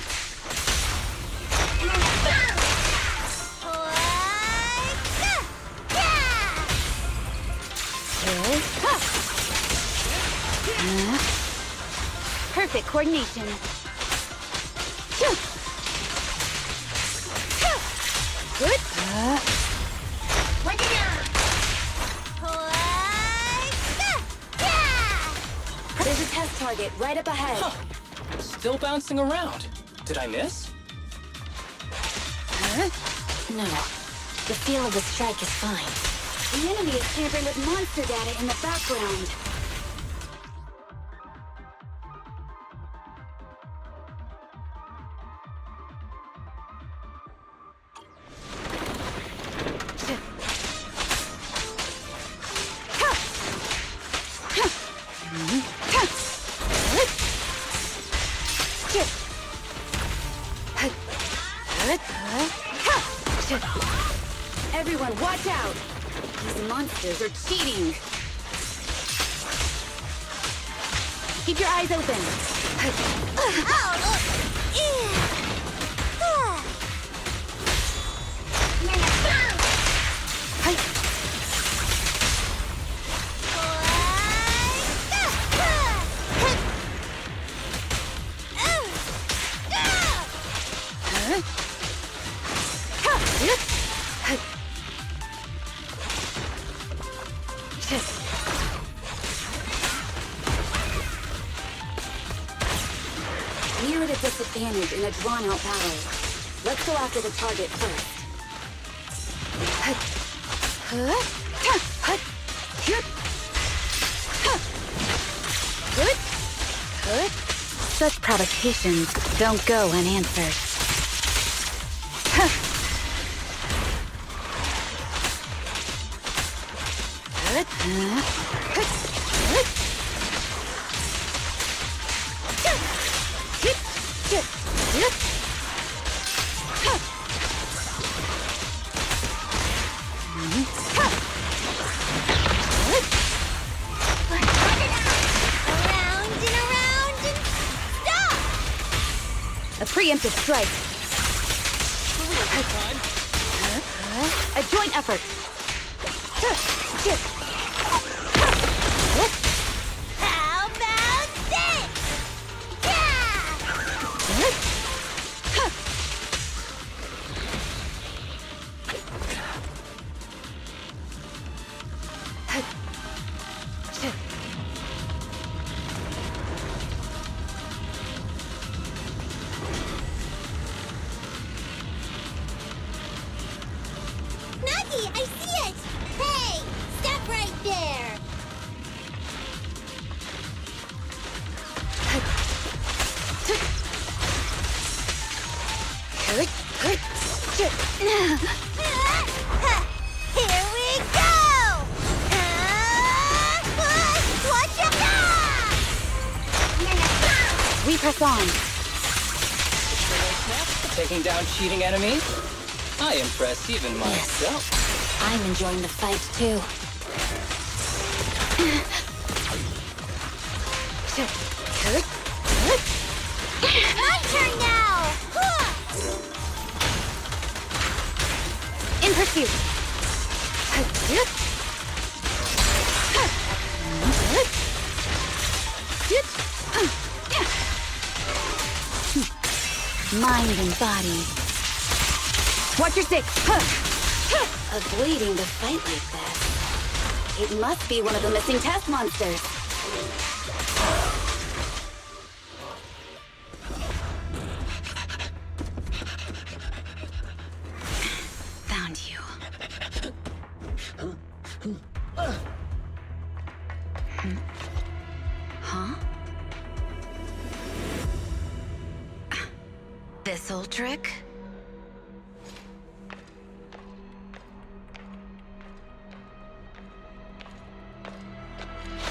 Perfect coordination. Good. There's a test target right up ahead. Huh. Still bouncing around. Did I miss? No. The feel of the strike is fine. The enemy is tampering with monster data in the background. Everyone, watch out! These monsters are cheating! Keep your eyes open! We're at a disadvantage in a drawn-out battle. Let's go after the target first. Such provocations don't go unanswered. A preemptive strike. A joint effort. How about this? Nuggy, I see it! Hey, stop right there! Here we go! Watch out! We press on. Taking down cheating enemies? I impress even myself. I'm enjoying the fight too. My turn now! In pursuit. Mind and body. Watch your six. Avoiding the fight like this. It must be one of the missing test monsters. Found you. Huh? This old trick?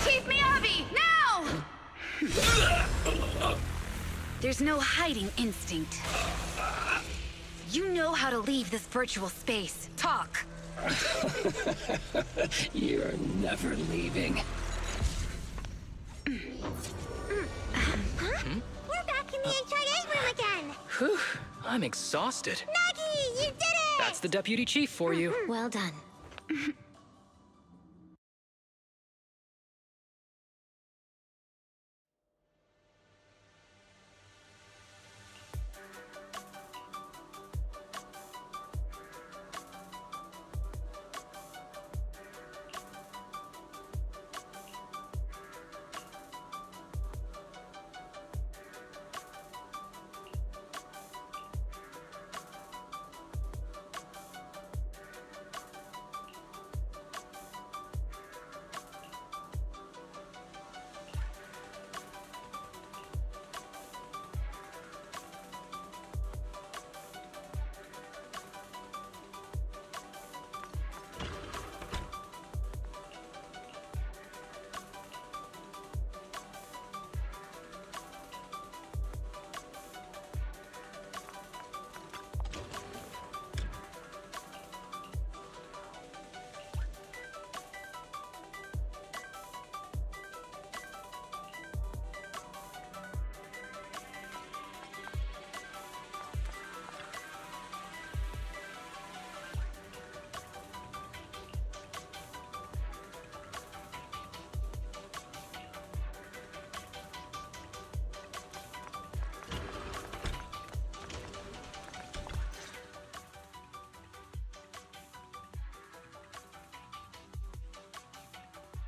Chief Miyabi, now! There's no hiding instinct. You know how to leave this virtual space. Talk. You're never leaving. We're back in the HIA room again! Whew, I'm exhausted. Nagi, you did it! That's the deputy chief for you. Well done.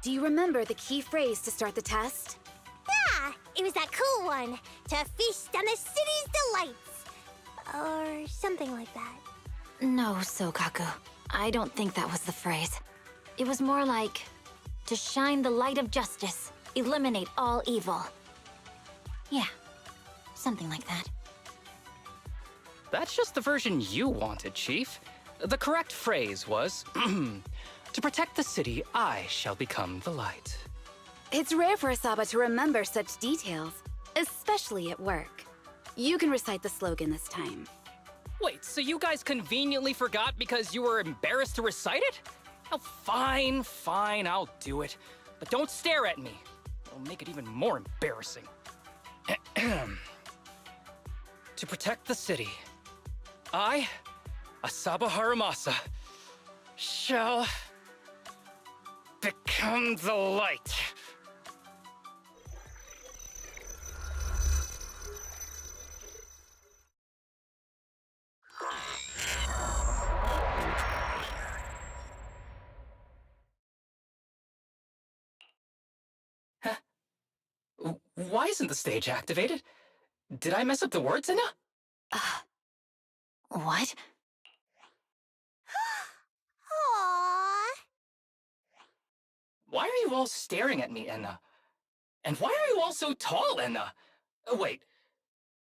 Do you remember the key phrase to start the test? Yeah, it was that cool one. To feast on the city's delights. Or something like that. No, Sokaku. I don't think that was the phrase. It was more like, to shine the light of justice, eliminate all evil. Yeah, something like that. That's just the version you wanted, Chief. The correct phrase was, to protect the city, I shall become the light. It's rare for Asaba to remember such details, especially at work. You can recite the slogan this time. Wait, so you guys conveniently forgot because you were embarrassed to recite it? Oh, fine, I'll do it. But don't stare at me. It'll make it even more embarrassing. To protect the city, I, Asaba Harumasa, shall become the light. Huh? Why isn't the stage activated? Did I mess up the words, Inna? What? Aww. Why are you all staring at me, Enna? And why are you all so tall, Enna? Wait,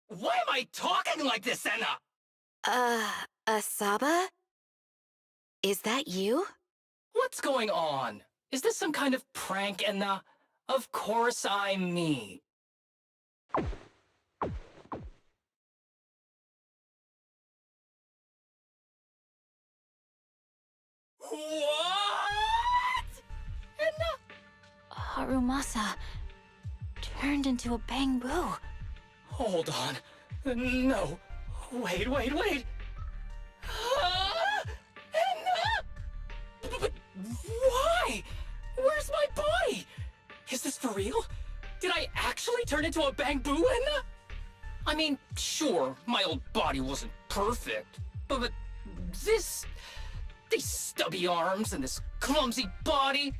why am I talking like this, Enna? Asaba? Is that you? What's going on? Is this some kind of prank, Enna? Of course I'm me. What? Enna? Harumasa turned into a bamboo. Hold on. No. Wait. Enna? But why? Where's my body? Is this for real? Did I actually turn into a bamboo, Enna? I mean, sure, my old body wasn't perfect, but these stubby arms and this clumsy body,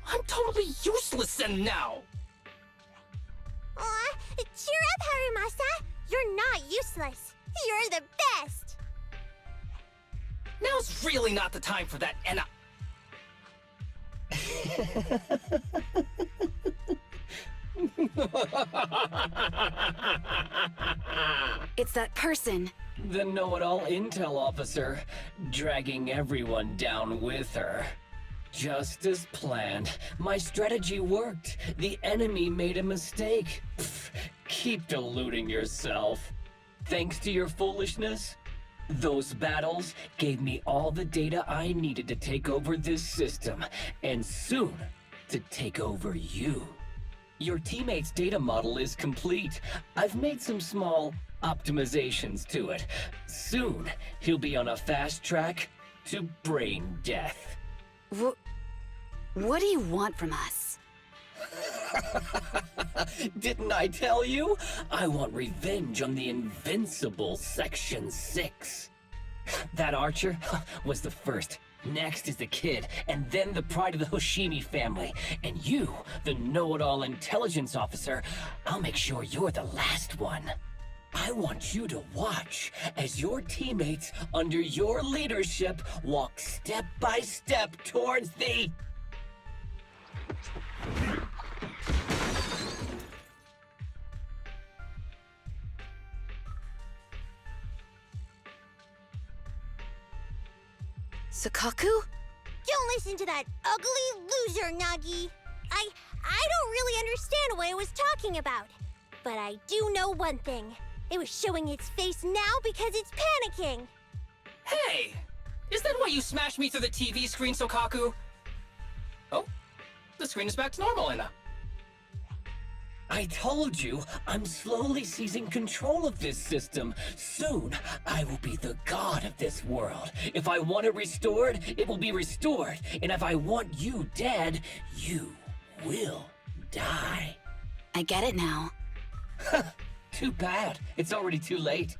I'm totally useless now. Aw, cheer up, Harumasa. You're not useless. You're the best. Now's really not the time for that, Enna. It's that person. The know-it-all intel officer, dragging everyone down with her. Just as planned. My strategy worked. The enemy made a mistake. Pfft, keep deluding yourself. Thanks to your foolishness, those battles gave me all the data I needed to take over this system, and soon to take over you. Your teammate's data model is complete. I've made some small optimizations to it. Soon, he'll be on a fast track to brain death. What do you want from us? Didn't I tell you? I want revenge on the invincible Section 6. That archer was the first. Next is the kid, and then the pride of the Hoshimi family. And you, the know-it-all intelligence officer, I'll make sure you're the last one. I want you to watch as your teammates, under your leadership, walk step by step towards the... Sakaku? Don't listen to that ugly loser, Nagi. I don't really understand what it was talking about. But I do know one thing. It was showing its face now because it's panicking. Hey! Is that why you smashed me through the TV screen, Sokaku? Oh, the screen is back to normal, Anna. I told you, I'm slowly seizing control of this system. Soon, I will be the god of this world. If I want it restored, it will be restored. And if I want you dead, you will die. I get it now. Too bad. It's already too late.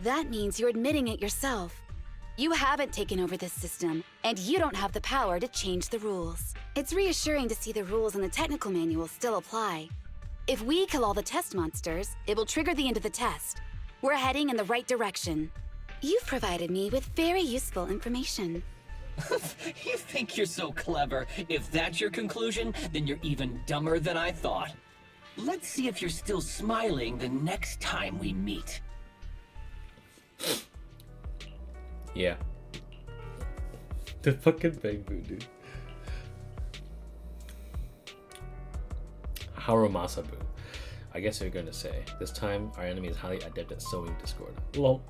That means you're admitting it yourself. You haven't taken over this system, and you don't have the power to change the rules. It's reassuring to see the rules in the technical manual still apply. If we kill all the test monsters, it will trigger the end of the test. We're heading in the right direction. You've provided me with very useful information. You think you're so clever. If that's your conclusion, then you're even dumber than I thought. Let's see if you're still smiling the next time we meet. Yeah. The fucking bamboo, dude. Harumasabu. I guess you're gonna say. This time, our enemy is highly adept at sowing discord. Lol.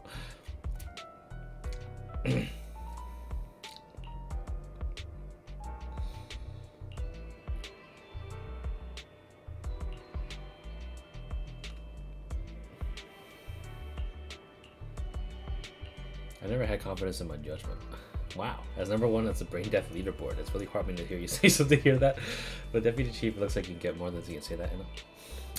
I never had confidence in my judgment. Wow. As number one, that's the brain death leaderboard. It's really heartening to hear you say something here that. But Deputy Chief, it looks like you can get more than you can say that. And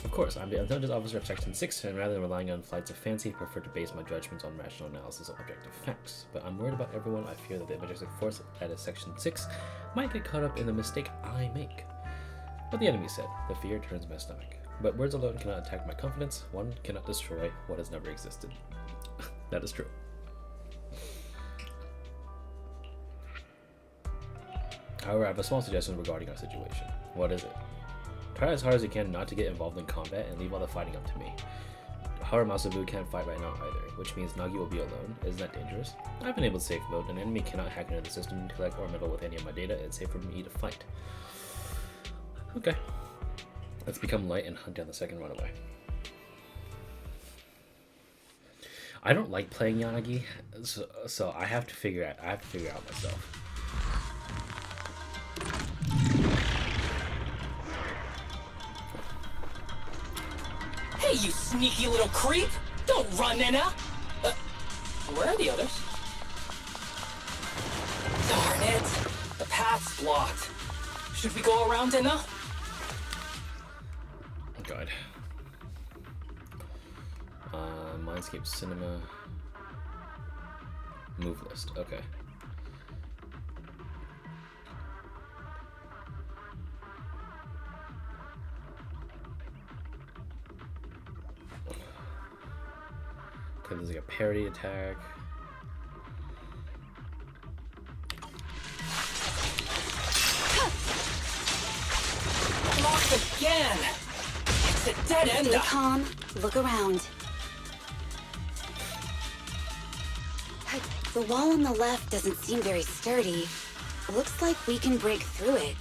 of course, I'm the intelligence officer of Section 6, and rather than relying on flights of fancy, I prefer to base my judgments on rational analysis of objective facts. But I'm worried about everyone. I fear that the majestic force that is Section 6 might get caught up in the mistake I make. But the enemy said, the fear turns my stomach. But words alone cannot attack my confidence. One cannot destroy what has never existed. That is true. However, I have a small suggestion regarding our situation. What is it? Try as hard as you can not to get involved in combat and leave all the fighting up to me. Harumasabu can't fight right now either, which means Nagi will be alone. Isn't that dangerous? I've enabled safe mode. An enemy cannot hack into the system, collect or meddle with any of my data. It's safe for me to fight. Okay. Let's become light and hunt down the second runaway. I don't like playing Yanagi, so I have to figure out myself. Hey, you sneaky little creep! Don't run, Nina! Where are the others? Darn it! The path's blocked. Should we go around, Nina? God. Mindscape Cinema. Move list. Okay. Okay, there's like a parry attack. Locked again! It's a dead end! Stay calm. Look around. The wall on the left doesn't seem very sturdy. Looks like we can break through it.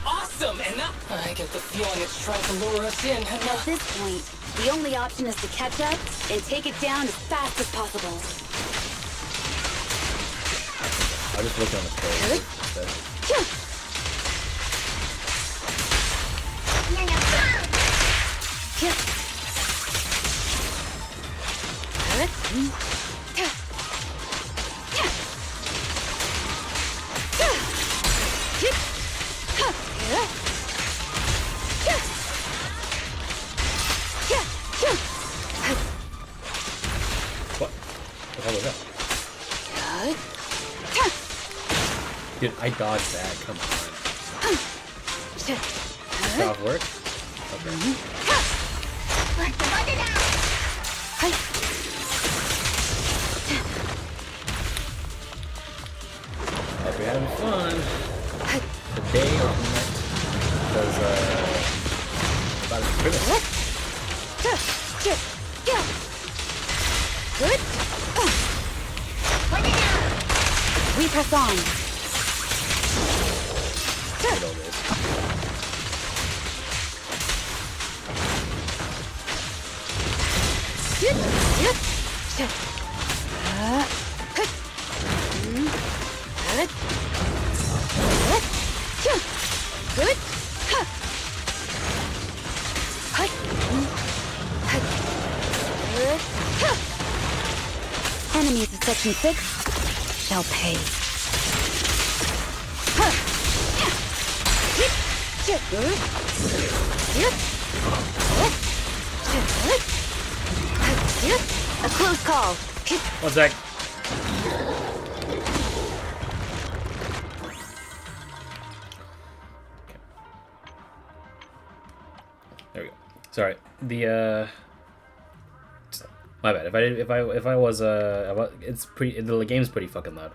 Awesome, Enna! I get the feeling it's trying to lure us in, Enna. At this point, the only option is to catch up and take it down as fast as possible. I'll just look on the page instead. What? The hell was that? Dude, I dodged that. Come on. That off work? Okay. Hope you're having fun. Today or tonight. Because, about to finish. Good. We press on. Good old days. Good. Enemies of Section 6 shall pay. A close call. One sec. There we go. Sorry. My bad. If I was it's pretty. The game's pretty fucking loud.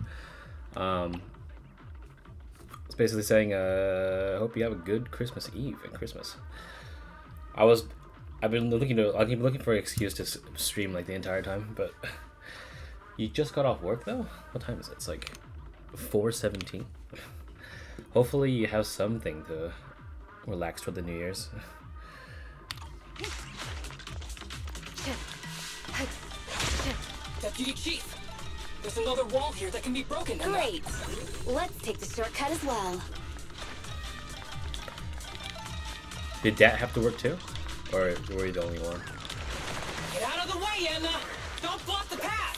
It's basically saying, hope you have a good Christmas Eve and Christmas. I've been looking for an excuse to stream like the entire time, but you just got off work though? What time is it? It's like 4:17. Hopefully you have something to relax toward the New Year's. Deputy Chief, there's another wall here that can be broken. Great. Let's take the shortcut as well. Did Dat have to work too? Or were you the only one? Get out of the way, Anna! Don't block the path!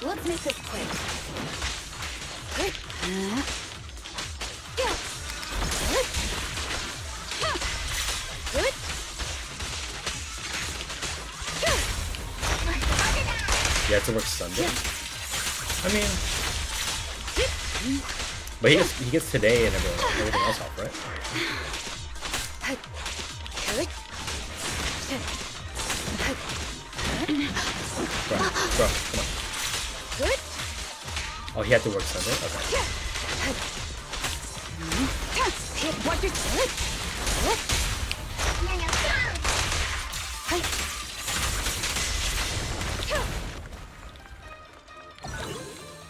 Let's make this quick. Good. Good. You have to work Sunday? I mean... But he gets today and everything else off, right? Bro, come on. Good. Oh, he had to work Sunday? Okay. Watch your good.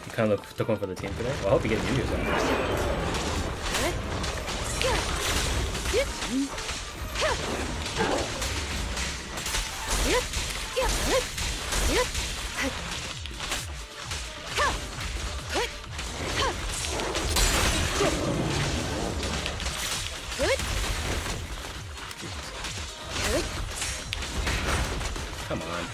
You kind of took one for the team today? Well, I hope you get New Year's off. Come on.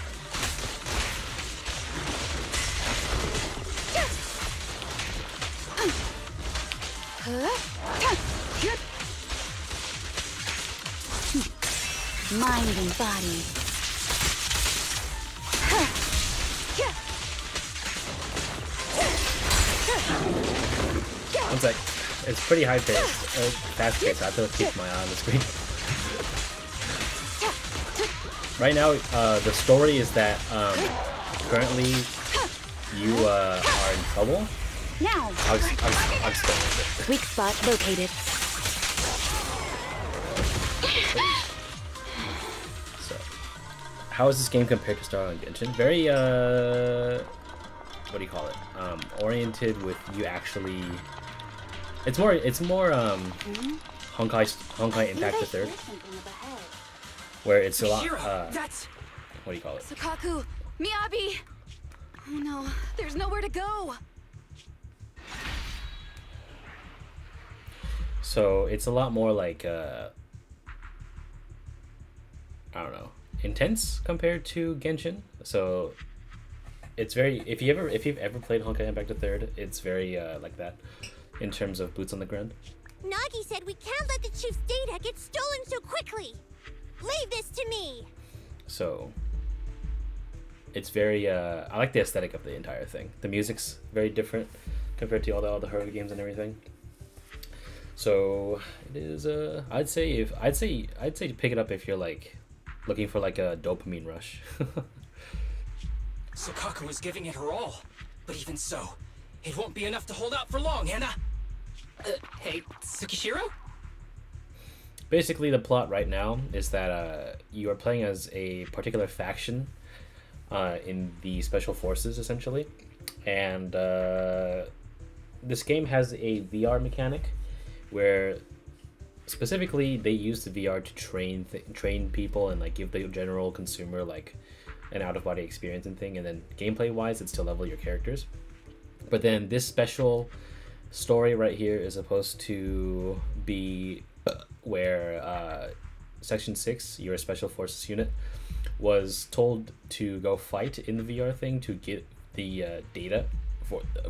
Mind and body. One sec. It's pretty high paced, fast paced. I have to keep my eye on the screen. Right now, the story is that currently you are in trouble. Now. I'll explain it. Weak spot located. So, how is this game compared to Star Wars Genshin? Very what do you call it? Oriented with you actually. It's more Honkai Impact the Third, where it's a lot. What do you call it? Sakaku, Miyabi. Oh no, there's nowhere to go. So it's a lot more like I don't know, intense compared to Genshin. So it's very, if you've ever played Honkai Impact the Third, it's very like that in terms of boots on the ground. Nagi said we can't let the chief's data get stolen so quickly. Leave this to me. So it's very I like the aesthetic of the entire thing. The music's very different compared to all the horror games and everything. So it is I'd say pick it up if you're like looking for like a dopamine rush. Sakaku is giving it her all, but even so, it won't be enough to hold out for long, Anna. Hey, Tsukishiro? Basically, the plot right now is that you are playing as a particular faction in the Special Forces, essentially. And this game has a VR mechanic where specifically they use the VR to train people and like give the general consumer like an out-of-body experience and thing. And then gameplay-wise, it's to level your characters. But then this special story right here is supposed to be where Section 6, your Special Forces unit, was told to go fight in the VR thing to get the data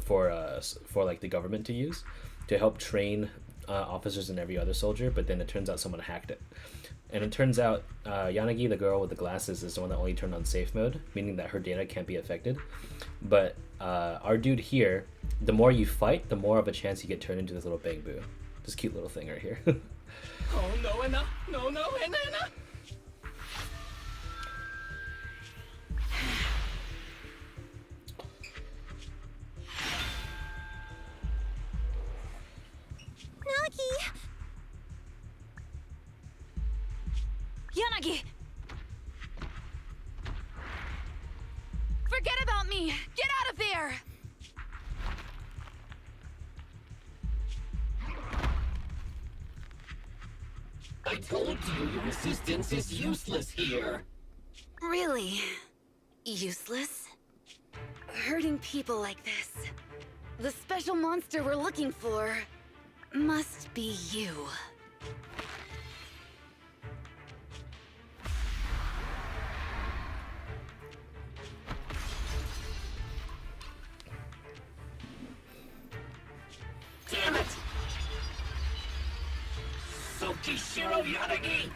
for like the government to use to help train officers and every other soldier. But then it turns out someone hacked it, and it turns out Yanagi, the girl with the glasses, is the one that only turned on safe mode, meaning that her data can't be affected. But our dude here, the more you fight, the more of a chance you get turned into this little bamboo, this cute little thing right here. Oh no, Anna! No, Anna! Nagi! Yanagi! Forget about me! Get out of there! I told you your assistance is useless here. Really? Useless? Hurting people like this. The special monster we're looking for must be you. Damn it! Tsukishiro Yanagi!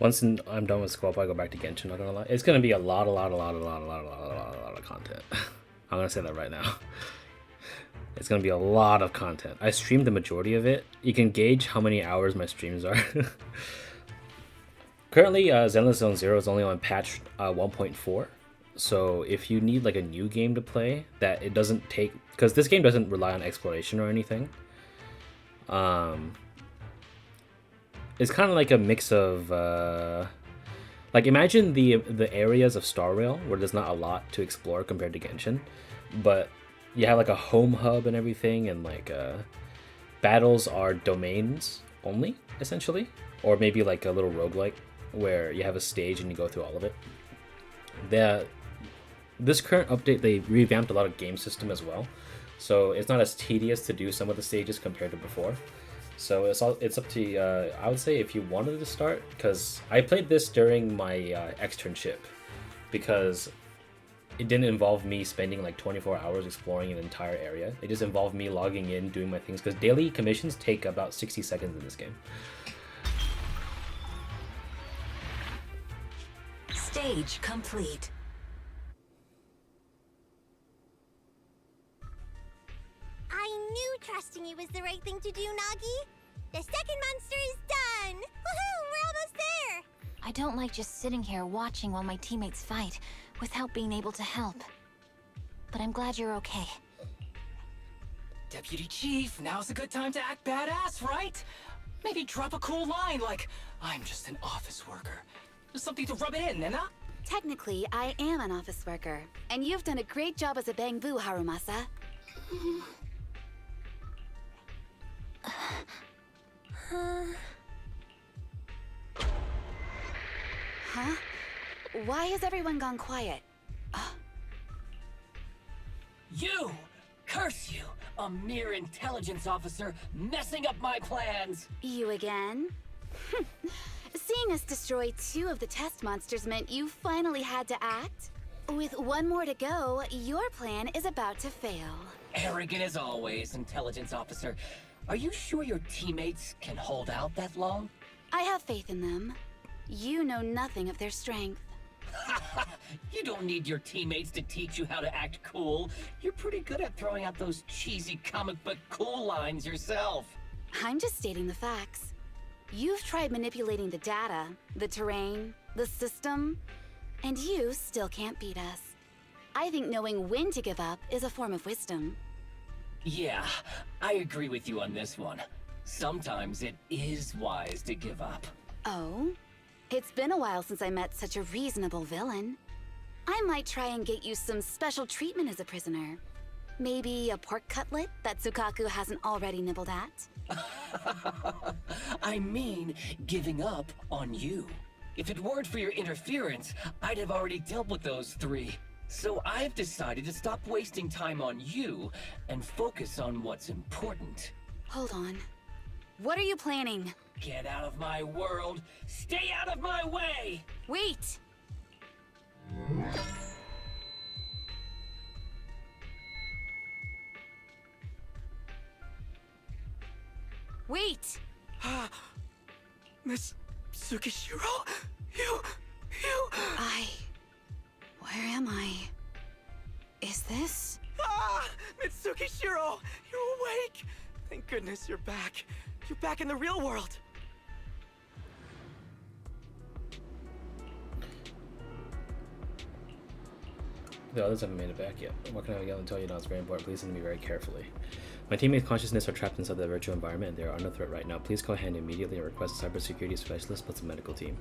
Once I'm done with Squall, I go back to Genshin. Not gonna lie, it's gonna be a lot of content. I'm gonna say that right now. It's gonna be a lot of content. I streamed the majority of it. You can gauge how many hours my streams are. Currently, Zenless Zone Zero is only on patch 1.4. So if you need like a new game to play that it doesn't take, because this game doesn't rely on exploration or anything. It's kind of like a mix of like imagine the areas of Star Rail where there's not a lot to explore compared to Genshin, but you have like a home hub and everything, and like battles are domains only essentially, or maybe like a little roguelike where you have a stage and you go through all of it. This current update, they revamped a lot of game system as well, so it's not as tedious to do some of the stages compared to before. So it's up to I would say if you wanted to start, because I played this during my externship, because it didn't involve me spending like 24 hours exploring an entire area. It just involved me logging in, doing my things, because daily commissions take about 60 seconds in this game. Stage complete. I knew trusting you was the right thing to do, Nagi. The second monster is done! Woohoo! We're almost there! I don't like just sitting here watching while my teammates fight without being able to help. But I'm glad you're okay. Deputy Chief, now's a good time to act badass, right? Maybe drop a cool line like, I'm just an office worker. Something to rub it in, Nena? Technically, I am an office worker, and you've done a great job as a bamboo, Harumasa. Huh? Why has everyone gone quiet? You! Curse you! A mere intelligence officer messing up my plans! You again? Seeing us destroy 2 of the test monsters meant you finally had to act? With 1 more to go, your plan is about to fail. Arrogant as always, intelligence officer. Are you sure your teammates can hold out that long? I have faith in them. You know nothing of their strength. You don't need your teammates to teach you how to act cool. You're pretty good at throwing out those cheesy comic book cool lines yourself. I'm just stating the facts. You've tried manipulating the data, the terrain, the system, and you still can't beat us. I think knowing when to give up is a form of wisdom. Yeah, I agree with you on this one. Sometimes it is wise to give up. Oh? It's been a while since I met such a reasonable villain. I might try and get you some special treatment as a prisoner. Maybe a pork cutlet that Tsukaku hasn't already nibbled at? I mean, giving up on you. If it weren't for your interference, I'd have already dealt with those 3. So I've decided to stop wasting time on you and focus on what's important. Hold on. What are you planning? Get out of my world! Stay out of my way! Wait! Wait! Miss Tsukishiro? You... Where am I? Is this? Mitsukishiro! You're awake! Thank goodness you're back. You're back in the real world. The others haven't made it back yet. What can I yell and tell you now? It's very important. Please listen to me very carefully. My teammates' consciousness are trapped inside the virtual environment and they are under threat right now. Please call ahead immediately and request a cybersecurity specialist plus a medical team.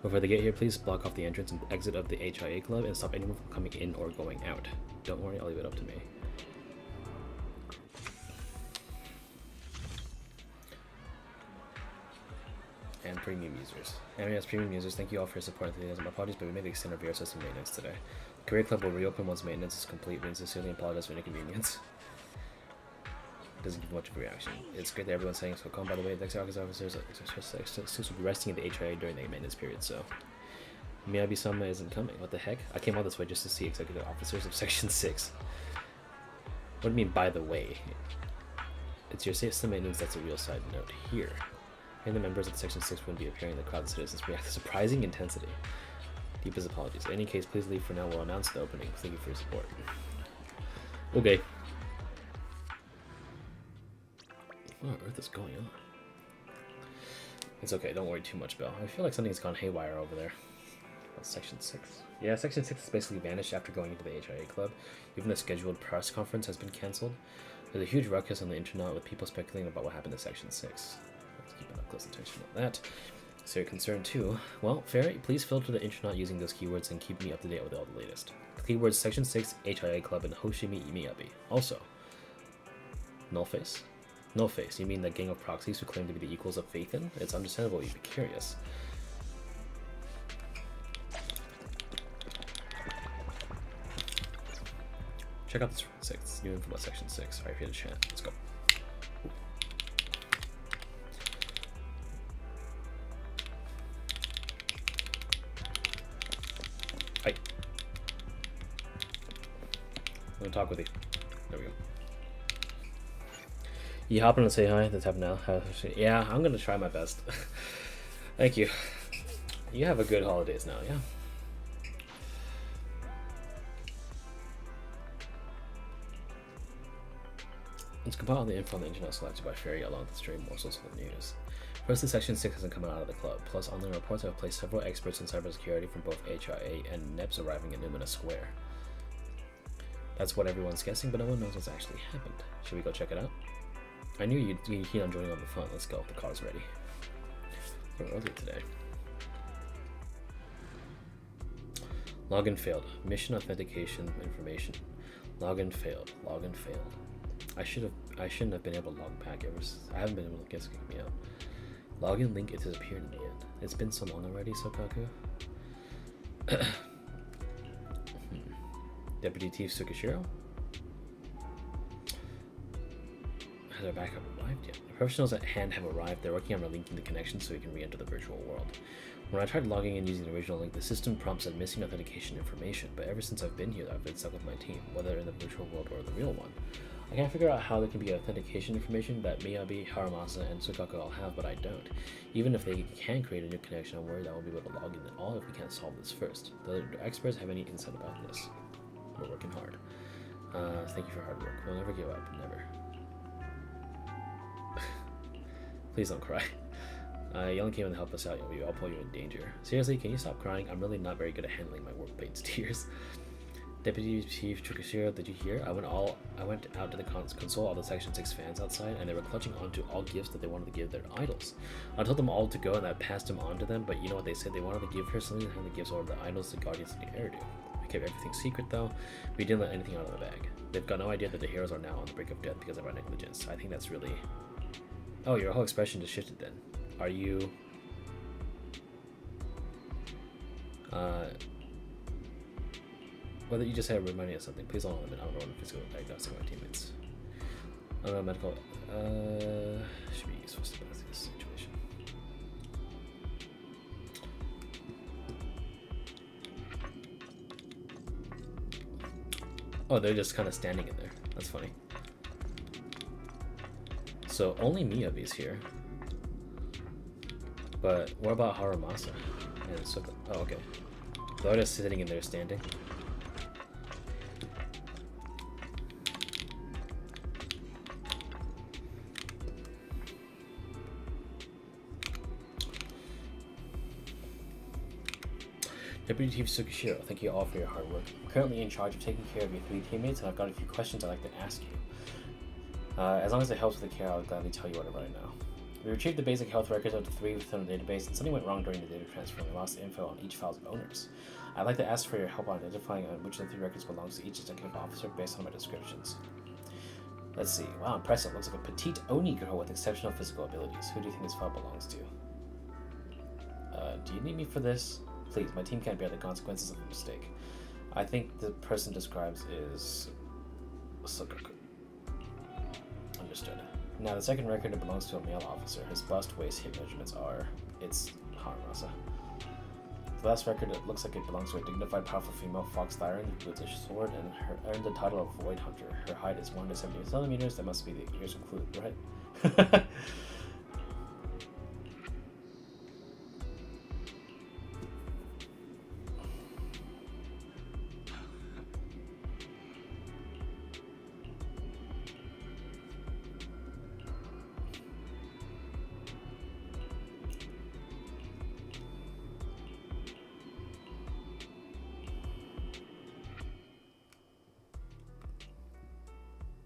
Before they get here, please block off the entrance and exit of the HIA club and stop anyone from coming in or going out. Don't worry, I'll leave it up to me. And premium users. And yes, premium users, thank you all for your support. My apologies, but we made the extent of VR system maintenance today. Career Club will reopen once maintenance is complete. We sincerely apologize for any inconvenience. Doesn't give much of a reaction. It's great that everyone's saying so calm. By the way, the next August officers will be resting at the HIA during the maintenance period, so Miyabi-sama isn't coming. What the heck? I came all this way just to see executive officers of Section 6. What do you mean, by the way? It's your system maintenance that's a real side note here. And the members of Section 6 wouldn't be appearing. The crowd of citizens react with surprising intensity. Deepest apologies. In any case, please leave for now. We'll announce the opening. Thank you for your support. Okay. What on earth is going on? It's okay, don't worry too much, Bill. I feel like something's gone haywire over there. That's Section 6. Yeah, Section 6 has basically vanished after going into the HIA club. Even the scheduled press conference has been cancelled. There's a huge ruckus on the internet with people speculating about what happened to Section 6. Let's keep a close attention on that. So you're concerned too. Well, Fairy, please filter the internet using those keywords and keep me up to date with all the latest. Keywords Section 6, HIA Club, and Hoshimi Miyabi. Also, Nullface? Nullface, you mean the gang of proxies who claim to be the equals of Phaethon? It's understandable you'd be curious. Check out this 6, new info about Section 6. Alright, here to chat. Let's go. Hi. I'm gonna talk with you. There we go. You hop in and say hi. Let's have now. Yeah, I'm gonna try my best. Thank you. You have a good holidays now, yeah? Let's compile the info on the internet selected by Fairy along with the stray morsels of the news. Firstly, Section 6 hasn't come out of the club, plus online reports have placed several experts in cybersecurity from both HIA and NEPS arriving in Lumina Square. That's what everyone's guessing, but no one knows what's actually happened. Should we go check it out? I knew you'd be keen on joining on the fun. Let's go. The car's ready. We're early today. Login failed. Mission authentication information. Login failed. Login failed. I shouldn't have been able to log back ever since. I haven't been able to get me out. Login link, it disappeared in the end. It's been so long already, Sokaku. Deputy Chief Tsukishiro? Has our backup arrived yet? The professionals at hand have arrived. They're working on relinking the connection so we can re-enter the virtual world. When I tried logging in using the original link, the system prompt said missing authentication information, but ever since I've been here, I've been stuck with my team, whether in the virtual world or the real one. I can't figure out how there can be authentication information that Miyabi, Haramasa, and Tsukaku all have, but I don't. Even if they can create a new connection, I'm worried I won't be able to log in at all if we can't solve this first. Do experts have any insight about this? We're working hard. Thank you for hard work. We'll never give up. Never. Please don't cry. You only came in to help us out. I'll pull you in danger. Seriously, can you stop crying? I'm really not very good at handling my workmate's tears. Deputy Chief Chukashiro, did you hear? I went out to the console, all the Section 6 fans outside, and they were clutching onto all gifts that they wanted to give their idols. I told them all to go, and I passed them on to them, but you know what they said? They wanted to give her something to hand the gifts over to the idols, the guardians, and the Eridu. We kept everything secret, though. We didn't let anything out of the bag. They've got no idea that the heroes are now on the brink of death because of our negligence. I think that's really... Oh, your whole expression just shifted then. Are you... Whether you just have reminding us of something, please don't limit. I don't know what physical diagnostic my teammates. I don't know, medical. Should be useful to balance this situation. Oh, they're just kind of standing in there. That's funny. So only Miyabi's here. But what about Haramasa and Suka? Oh, okay. They're just sitting in there standing. Deputy Chief Tsukishiro, thank you all for your hard work. I'm currently in charge of taking care of your 3 teammates, and I've got a few questions I'd like to ask you. As long as it helps with the care, I'll gladly tell you whatever I know. We retrieved the basic health records of the 3 within the database, and something went wrong during the data transfer, and we lost the info on each file's owners. I'd like to ask for your help on identifying which of the 3 records belongs to each executive officer based on my descriptions. Let's see. Wow, impressive. Looks like a petite Oni girl with exceptional physical abilities. Who do you think this file belongs to? Do you need me for this? Please, my team can't bear the consequences of a mistake. I think the person describes is Sukaku. Understood. Now, the second record belongs to a male officer. His bust, waist, hip measurements are... It's Haramasa. The last record, it looks like it belongs to a dignified, powerful female fox thyron who wields a sword and earned the title of Void Hunter. Her height is 170 centimeters. That must be the ears included, right?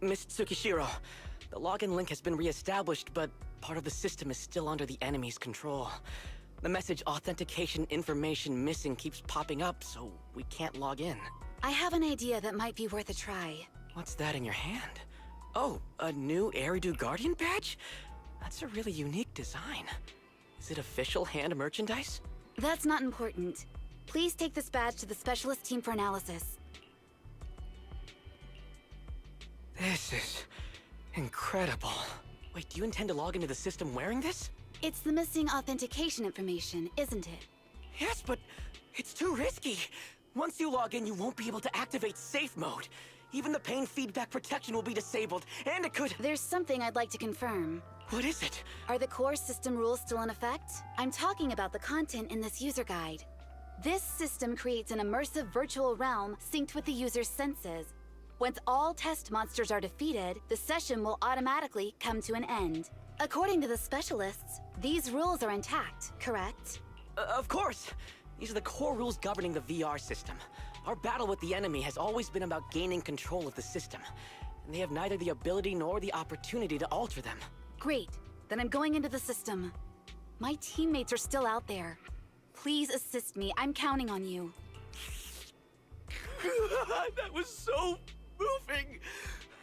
Miss Tsukishiro, the login link has been re-established, but part of the system is still under the enemy's control. The message authentication information missing keeps popping up, so we can't log in. I have an idea that might be worth a try. What's that in your hand? Oh, a new Eridu Guardian badge? That's a really unique design. Is it official hand merchandise? That's not important. Please take this badge to the specialist team for analysis. This is incredible. Wait, do you intend to log into the system wearing this? It's the missing authentication information, isn't it? Yes, but it's too risky. Once you log in, you won't be able to activate safe mode. Even the pain feedback protection will be disabled, and it could... There's something I'd like to confirm. What is it? Are the core system rules still in effect? I'm talking about the content in this user guide. This system creates an immersive virtual realm synced with the user's senses. Once all test monsters are defeated, the session will automatically come to an end. According to the specialists, these rules are intact, correct? Of course! These are the core rules governing the VR system. Our battle with the enemy has always been about gaining control of the system, and they have neither the ability nor the opportunity to alter them. Great. Then I'm going into the system. My teammates are still out there. Please assist me. I'm counting on you. That was so moving!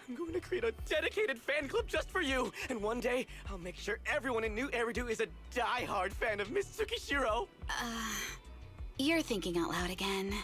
I'm going to create a dedicated fan club just for you, and one day, I'll make sure everyone in New Eridu is a die-hard fan of Miss Tsukishiro! You're thinking out loud again.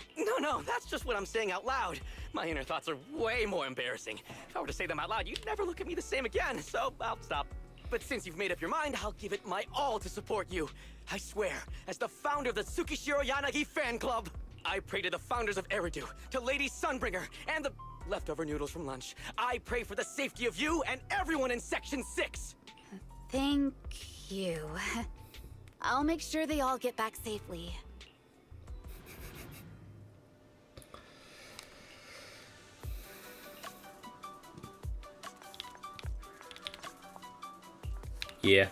No, that's just what I'm saying out loud. My inner thoughts are way more embarrassing. If I were to say them out loud, you'd never look at me the same again, so I'll stop. But since you've made up your mind, I'll give it my all to support you. I swear, as the founder of the Tsukishiro Yanagi fan club, I pray to the founders of Eridu, to Lady Sunbringer, and the leftover noodles from lunch. I pray for the safety of you and everyone in Section 6! Thank you. I'll make sure they all get back safely. Yeah.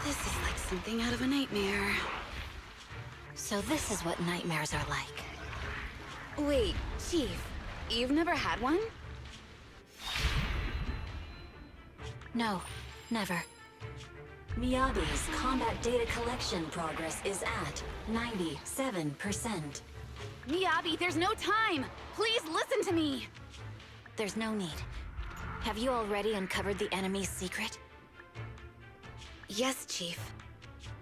This is like something out of a nightmare. So this is what nightmares are like. Wait, Chief, you've never had one? No, never. Miyabi's combat data collection progress is at 97%. Miyabi, there's no time! Please listen to me! There's no need. Have you already uncovered the enemy's secret? Yes, Chief.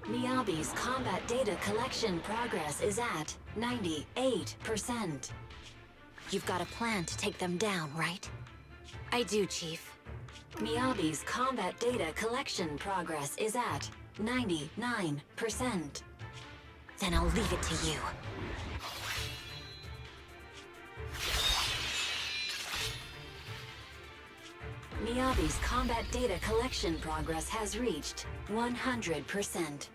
Miyabi's combat data collection progress is at 98%. You've got a plan to take them down, right? I do, Chief. Miyabi's combat data collection progress is at 99%. Then I'll leave it to you. Miyabi's combat data collection progress has reached 100%.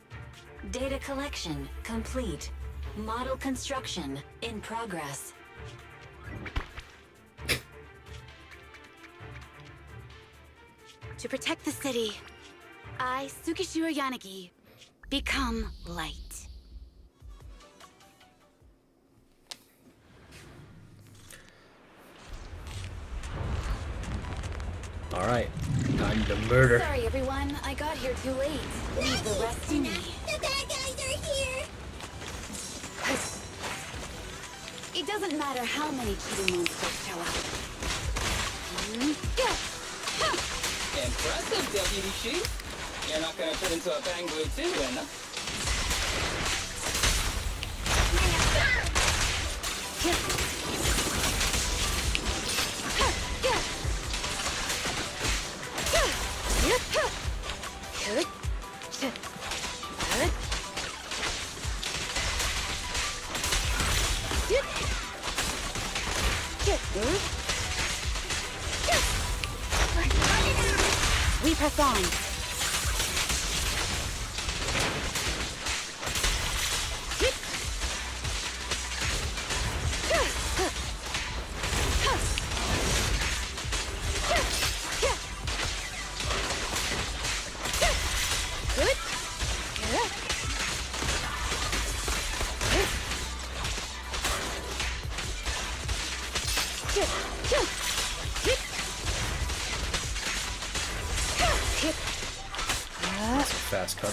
Data collection complete. Model construction in progress. To protect the city, I, Tsukishiro Yanagi, become light. All right, time to murder. Sorry, everyone. I got here too late. Leave the rest to me. The bad guys are here! It doesn't matter how many cheating monsters show up. Impressive, Deputy Chief. You're not gonna turn into a Banglu too, then? We press on. Fast cut.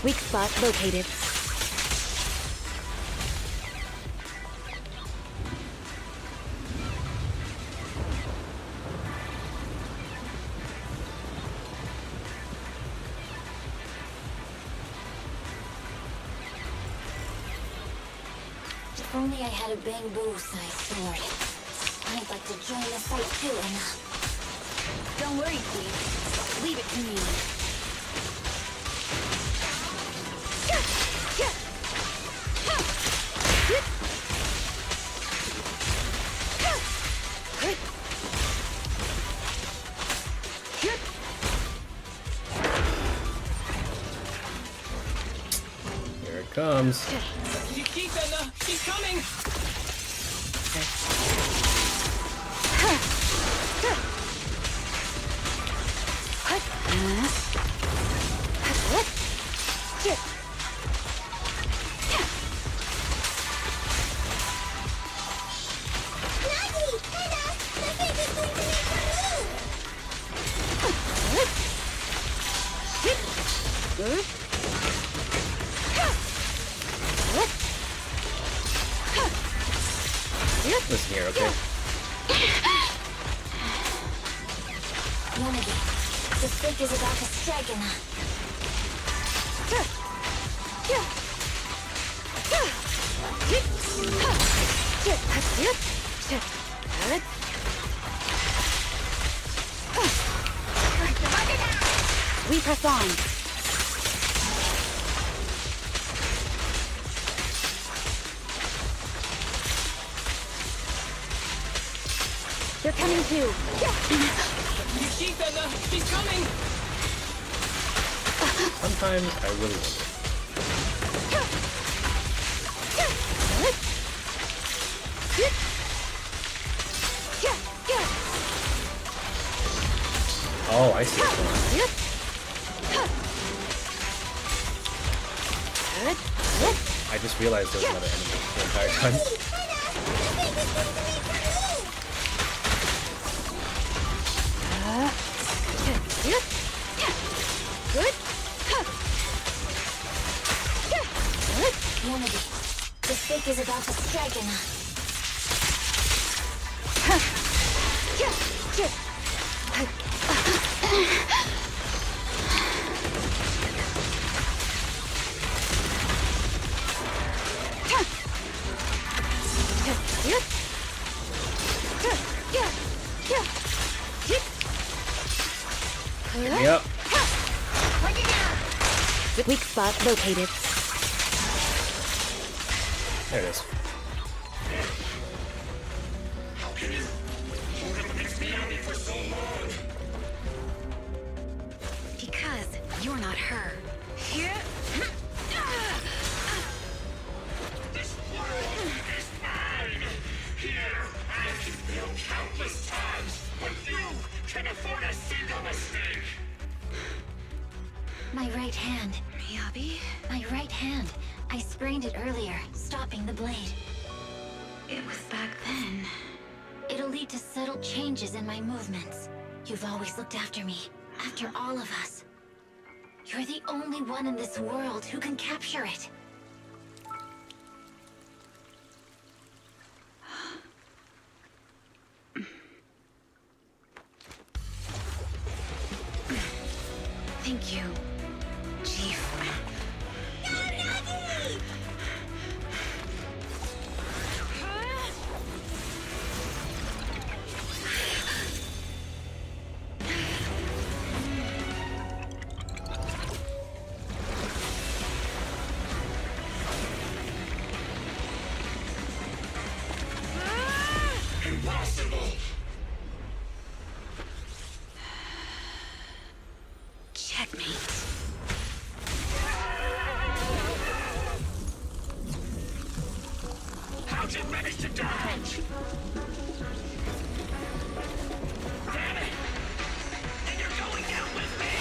Weak spot located. If only I had a bamboo-sized sword. I'd like to join the fight too, Emma. Don't worry, Steve. Leave it to me. Here it comes. You keep Edna. She's coming. here, okay? Unity, the stick is about to strike in a... We press on. They're coming too. You keep them, she's coming! Sometimes I really wonder. Oh, I see what's going on. I just realized there was another enemy the entire time. Unity, the stick is about to strike in a... Yep. Weak spot located. There it is. Because you're not her. This world is mine! Here, I can fail countless times, but you can afford a single mistake! My right hand. Miyabi? My right hand. I sprained it earlier, stopping the blade. It was back then. It'll lead to subtle changes in my movements. You've always looked after me, after all of us. You're the only one in this world who can capture it. Thank you, Chief. Impossible! Checkmate. How'd you manage to dodge? Damn it! And you're going down with me!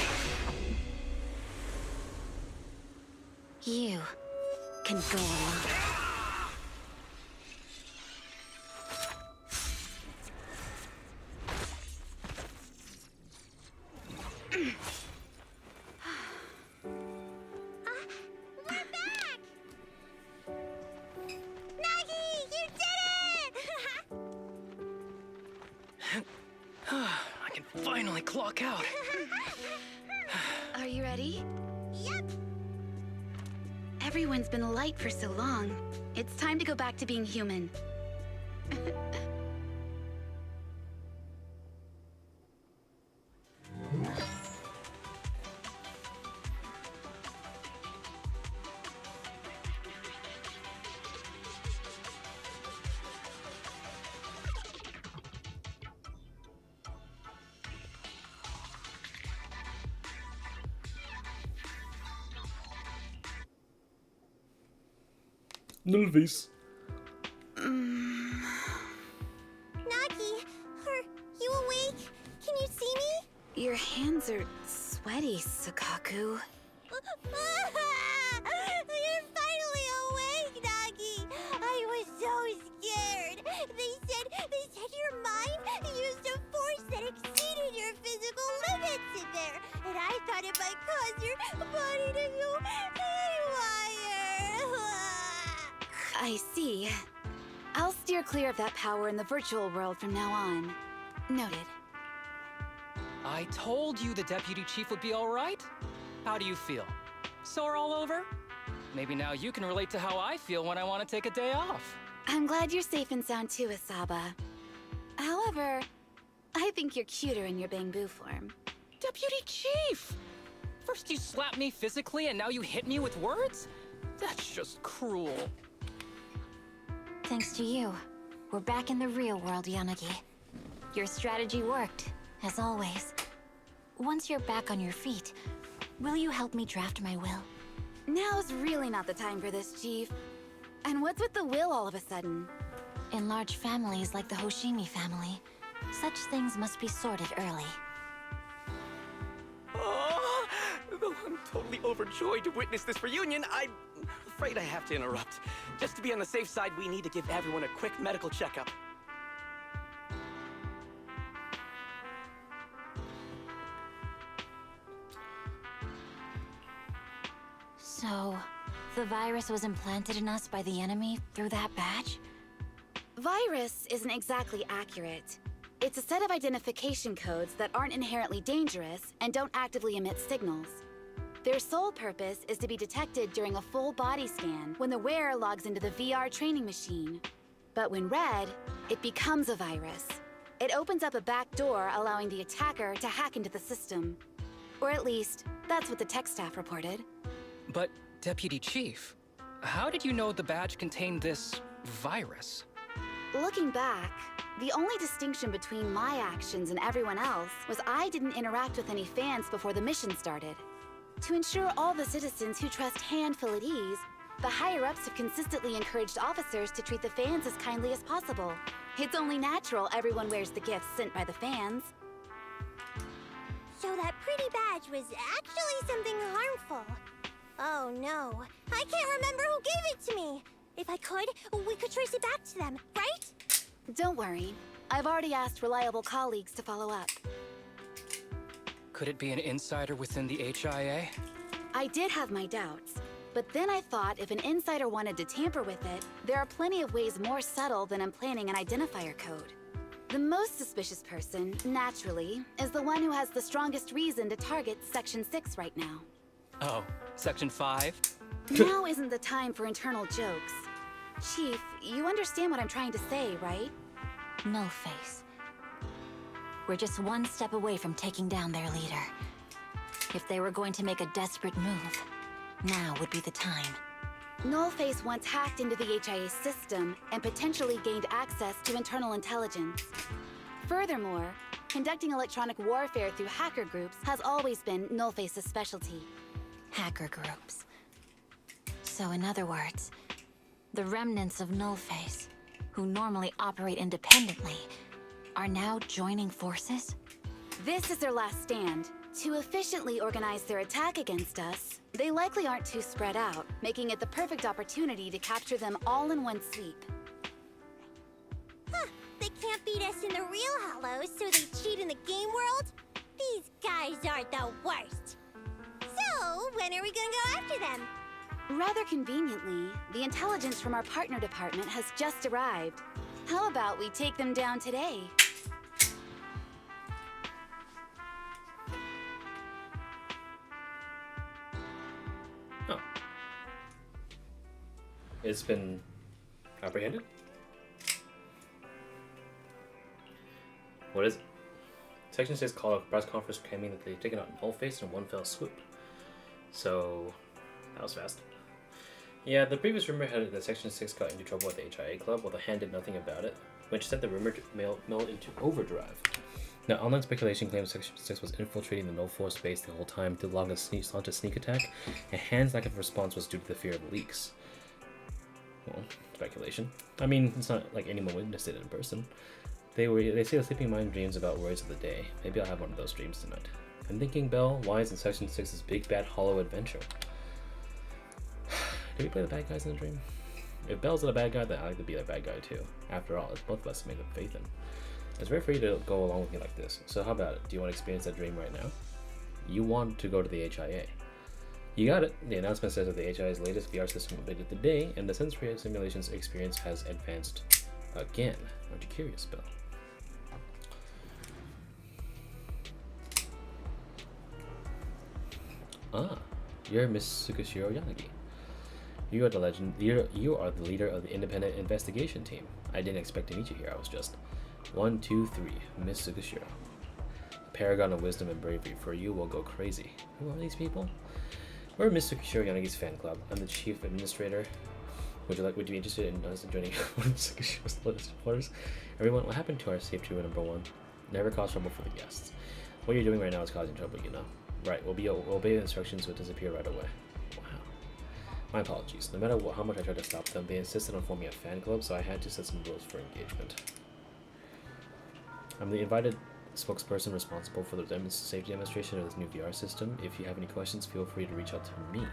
You can go alone. We're back! Nagi, you did it! I can finally clock out. Are you ready? Yep. Everyone's been light for so long. It's time to go back to being human. Nullvis. Nagi, are you awake? Can you see me? Your hands are sweaty, Sakaku. You're finally awake, Nagi. I was so scared. They said your mind used a force that exceeded your physical limits in there, and I thought it might cause your body to go haywire. I see. I'll steer clear of that power in the virtual world from now on. Noted. I told you the deputy chief would be all right. How do you feel? Sore all over? Maybe now you can relate to how I feel when I want to take a day off. I'm glad you're safe and sound too, Asaba. However, I think you're cuter in your Bangbu form. Deputy Chief! First you slap me physically and now you hit me with words? That's just cruel. Thanks to you, we're back in the real world, Yanagi. Your strategy worked, as always. Once you're back on your feet, will you help me draft my will? Now's really not the time for this, Chief. And what's with the will all of a sudden? In large families like the Hoshimi family, such things must be sorted early. Oh, though I'm totally overjoyed to witness this reunion, I'm afraid I have to interrupt. Just to be on the safe side, we need to give everyone a quick medical checkup. So, the virus was implanted in us by the enemy through that badge? Virus isn't exactly accurate. It's a set of identification codes that aren't inherently dangerous and don't actively emit signals. Their sole purpose is to be detected during a full body scan when the wearer logs into the VR training machine. But when read, it becomes a virus. It opens up a back door, allowing the attacker to hack into the system. Or at least, that's what the tech staff reported. But, Deputy Chief, how did you know the badge contained this virus? Looking back, the only distinction between my actions and everyone else was I didn't interact with any fans before the mission started. To ensure all the citizens who trust Han feel at ease, the higher-ups have consistently encouraged officers to treat the fans as kindly as possible. It's only natural everyone wears the gifts sent by the fans. So that pretty badge was actually something harmful. Oh no, I can't remember who gave it to me. If I could, we could trace it back to them, right? Don't worry. I've already asked reliable colleagues to follow up. Could it be an insider within the HIA? I did have my doubts, but then I thought if an insider wanted to tamper with it, there are plenty of ways more subtle than implanting an identifier code. The most suspicious person, naturally, is the one who has the strongest reason to target Section 6 right now. Oh, Section 5? Now isn't the time for internal jokes. Chief, you understand what I'm trying to say, right? No face. We're just one step away from taking down their leader. If they were going to make a desperate move, now would be the time. Nullface once hacked into the HIA system and potentially gained access to internal intelligence. Furthermore, conducting electronic warfare through hacker groups has always been Nullface's specialty. Hacker groups. So in other words, the remnants of Nullface, who normally operate independently, are now joining forces? This is their last stand. To efficiently organize their attack against us, they likely aren't too spread out, making it the perfect opportunity to capture them all in one sweep. Huh, they can't beat us in the real Hollows, so they cheat in the game world? These guys are the worst. So, when are we gonna go after them? Rather conveniently, the intelligence from our partner department has just arrived. How about we take them down today? Oh. It's been apprehended? What is it? Section 6 called a press conference claiming that they've taken out Nullface in one fell swoop. So, that was fast. Yeah, the previous rumor had that Section 6 got into trouble at the HIA Club, while the hand did nothing about it, which sent the rumor mill into overdrive. Now, online speculation claims Section 6 was infiltrating the null-force base the whole time to launch a sneak attack, and Hand's lack of response was due to the fear of leaks. Well, speculation. I mean, it's not like anyone witnessed it in person. They say the sleeping mind dreams about worries of the day. Maybe I'll have one of those dreams tonight. I'm thinking, Bell, why isn't Section 6's big bad hollow adventure? Did we play the bad guys in the dream? If Bell's the bad guy, then I like to be the bad guy too. After all, it's both of us who made up faith in. It's rare for you to go along with me like this, so how about it? Do you want to experience that dream right now? You want to go to the HIA. You got it. The announcement says that the HIA's latest VR system updated today, and the sensory simulations experience has advanced Again. Aren't you curious, Belle? Ah, you're Miss Tsukishiro Yanagi. You are the legend. You are the leader of the independent investigation team. I didn't expect to meet you here. I was just 1, 2, 3, Miss Tsukishiro. A paragon of wisdom and bravery. For you, will go crazy. Who are these people? We're Miss Tsukishiro Yanagi's fan club. I'm the chief administrator. Would you be interested in us joining Tsukishiro's Lotus Waters? Everyone, what happened to our safety rule #1? Never cause trouble for the guests. What you're doing right now is causing trouble, you know. Right, we'll obey the instructions, so disappear right away. Wow. My apologies. No matter how much I tried to stop them, they insisted on forming a fan club, so I had to set some rules for engagement. I'm the invited spokesperson responsible for the safety demonstration of this new VR system. If you have any questions, feel free to reach out to me.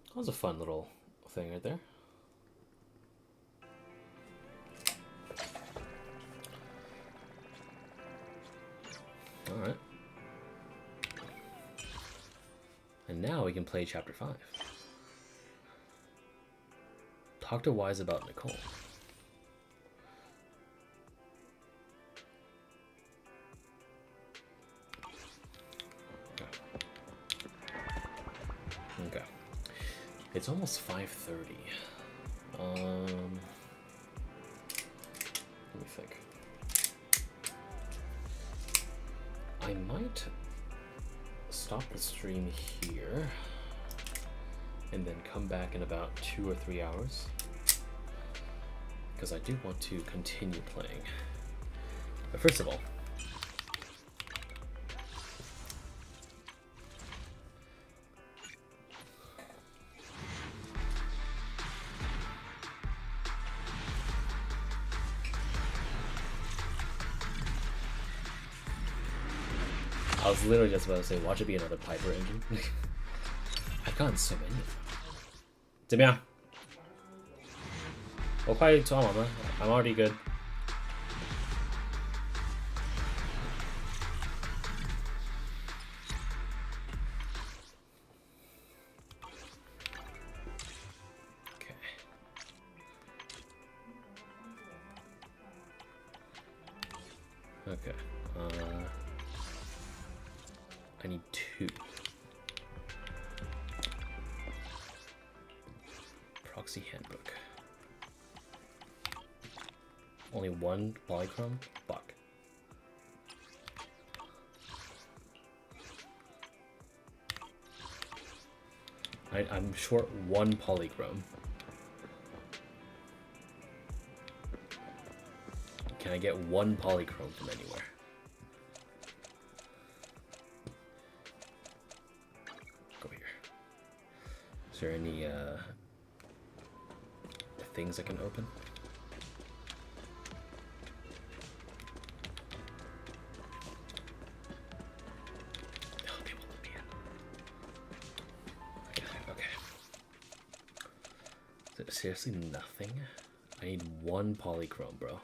That was a fun little thing right there. Alright. And now we can play Chapter 5. Talk to Wise about Nicole. Okay. It's almost 5:30. Let me think. I might stop the stream here and then come back in about 2 or 3 hours, because I do want to continue playing. But first of all, I was literally just about to say, watch it be another Piper engine. I've gotten so many of them. 怎么样？我快做完了 I'm already good. Okay. Okay. I need 2. Proxy handbook. Only 1 polychrome? Fuck. I'm short 1 polychrome. Can I get 1 polychrome from anywhere? Is there any things I can open? Oh, they won't let me in. Okay. Is there seriously nothing? I need 1 polychrome, bro.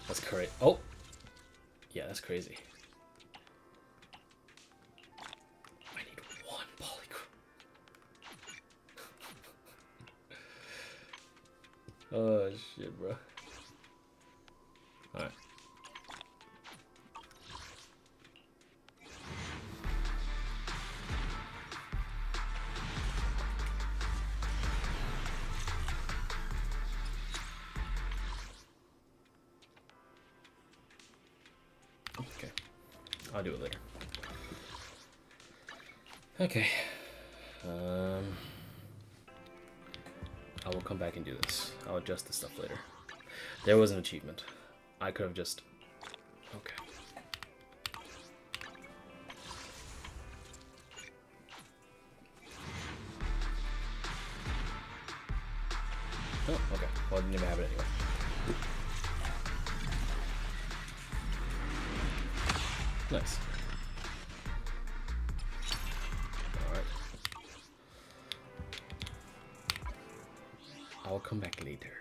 That's crazy. Oh! Yeah, that's crazy. Oh shit, bro. Alright. Okay. I'll do it later. Okay. I will come back and do this. I'll adjust the stuff later. There was an achievement. I could have just... Okay. Oh, okay. Well, I didn't even have it anyway. Nice. Alright. I'll come back later.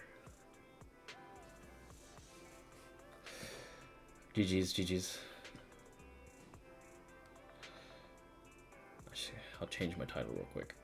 GG's, GG's. Actually, I'll change my title real quick.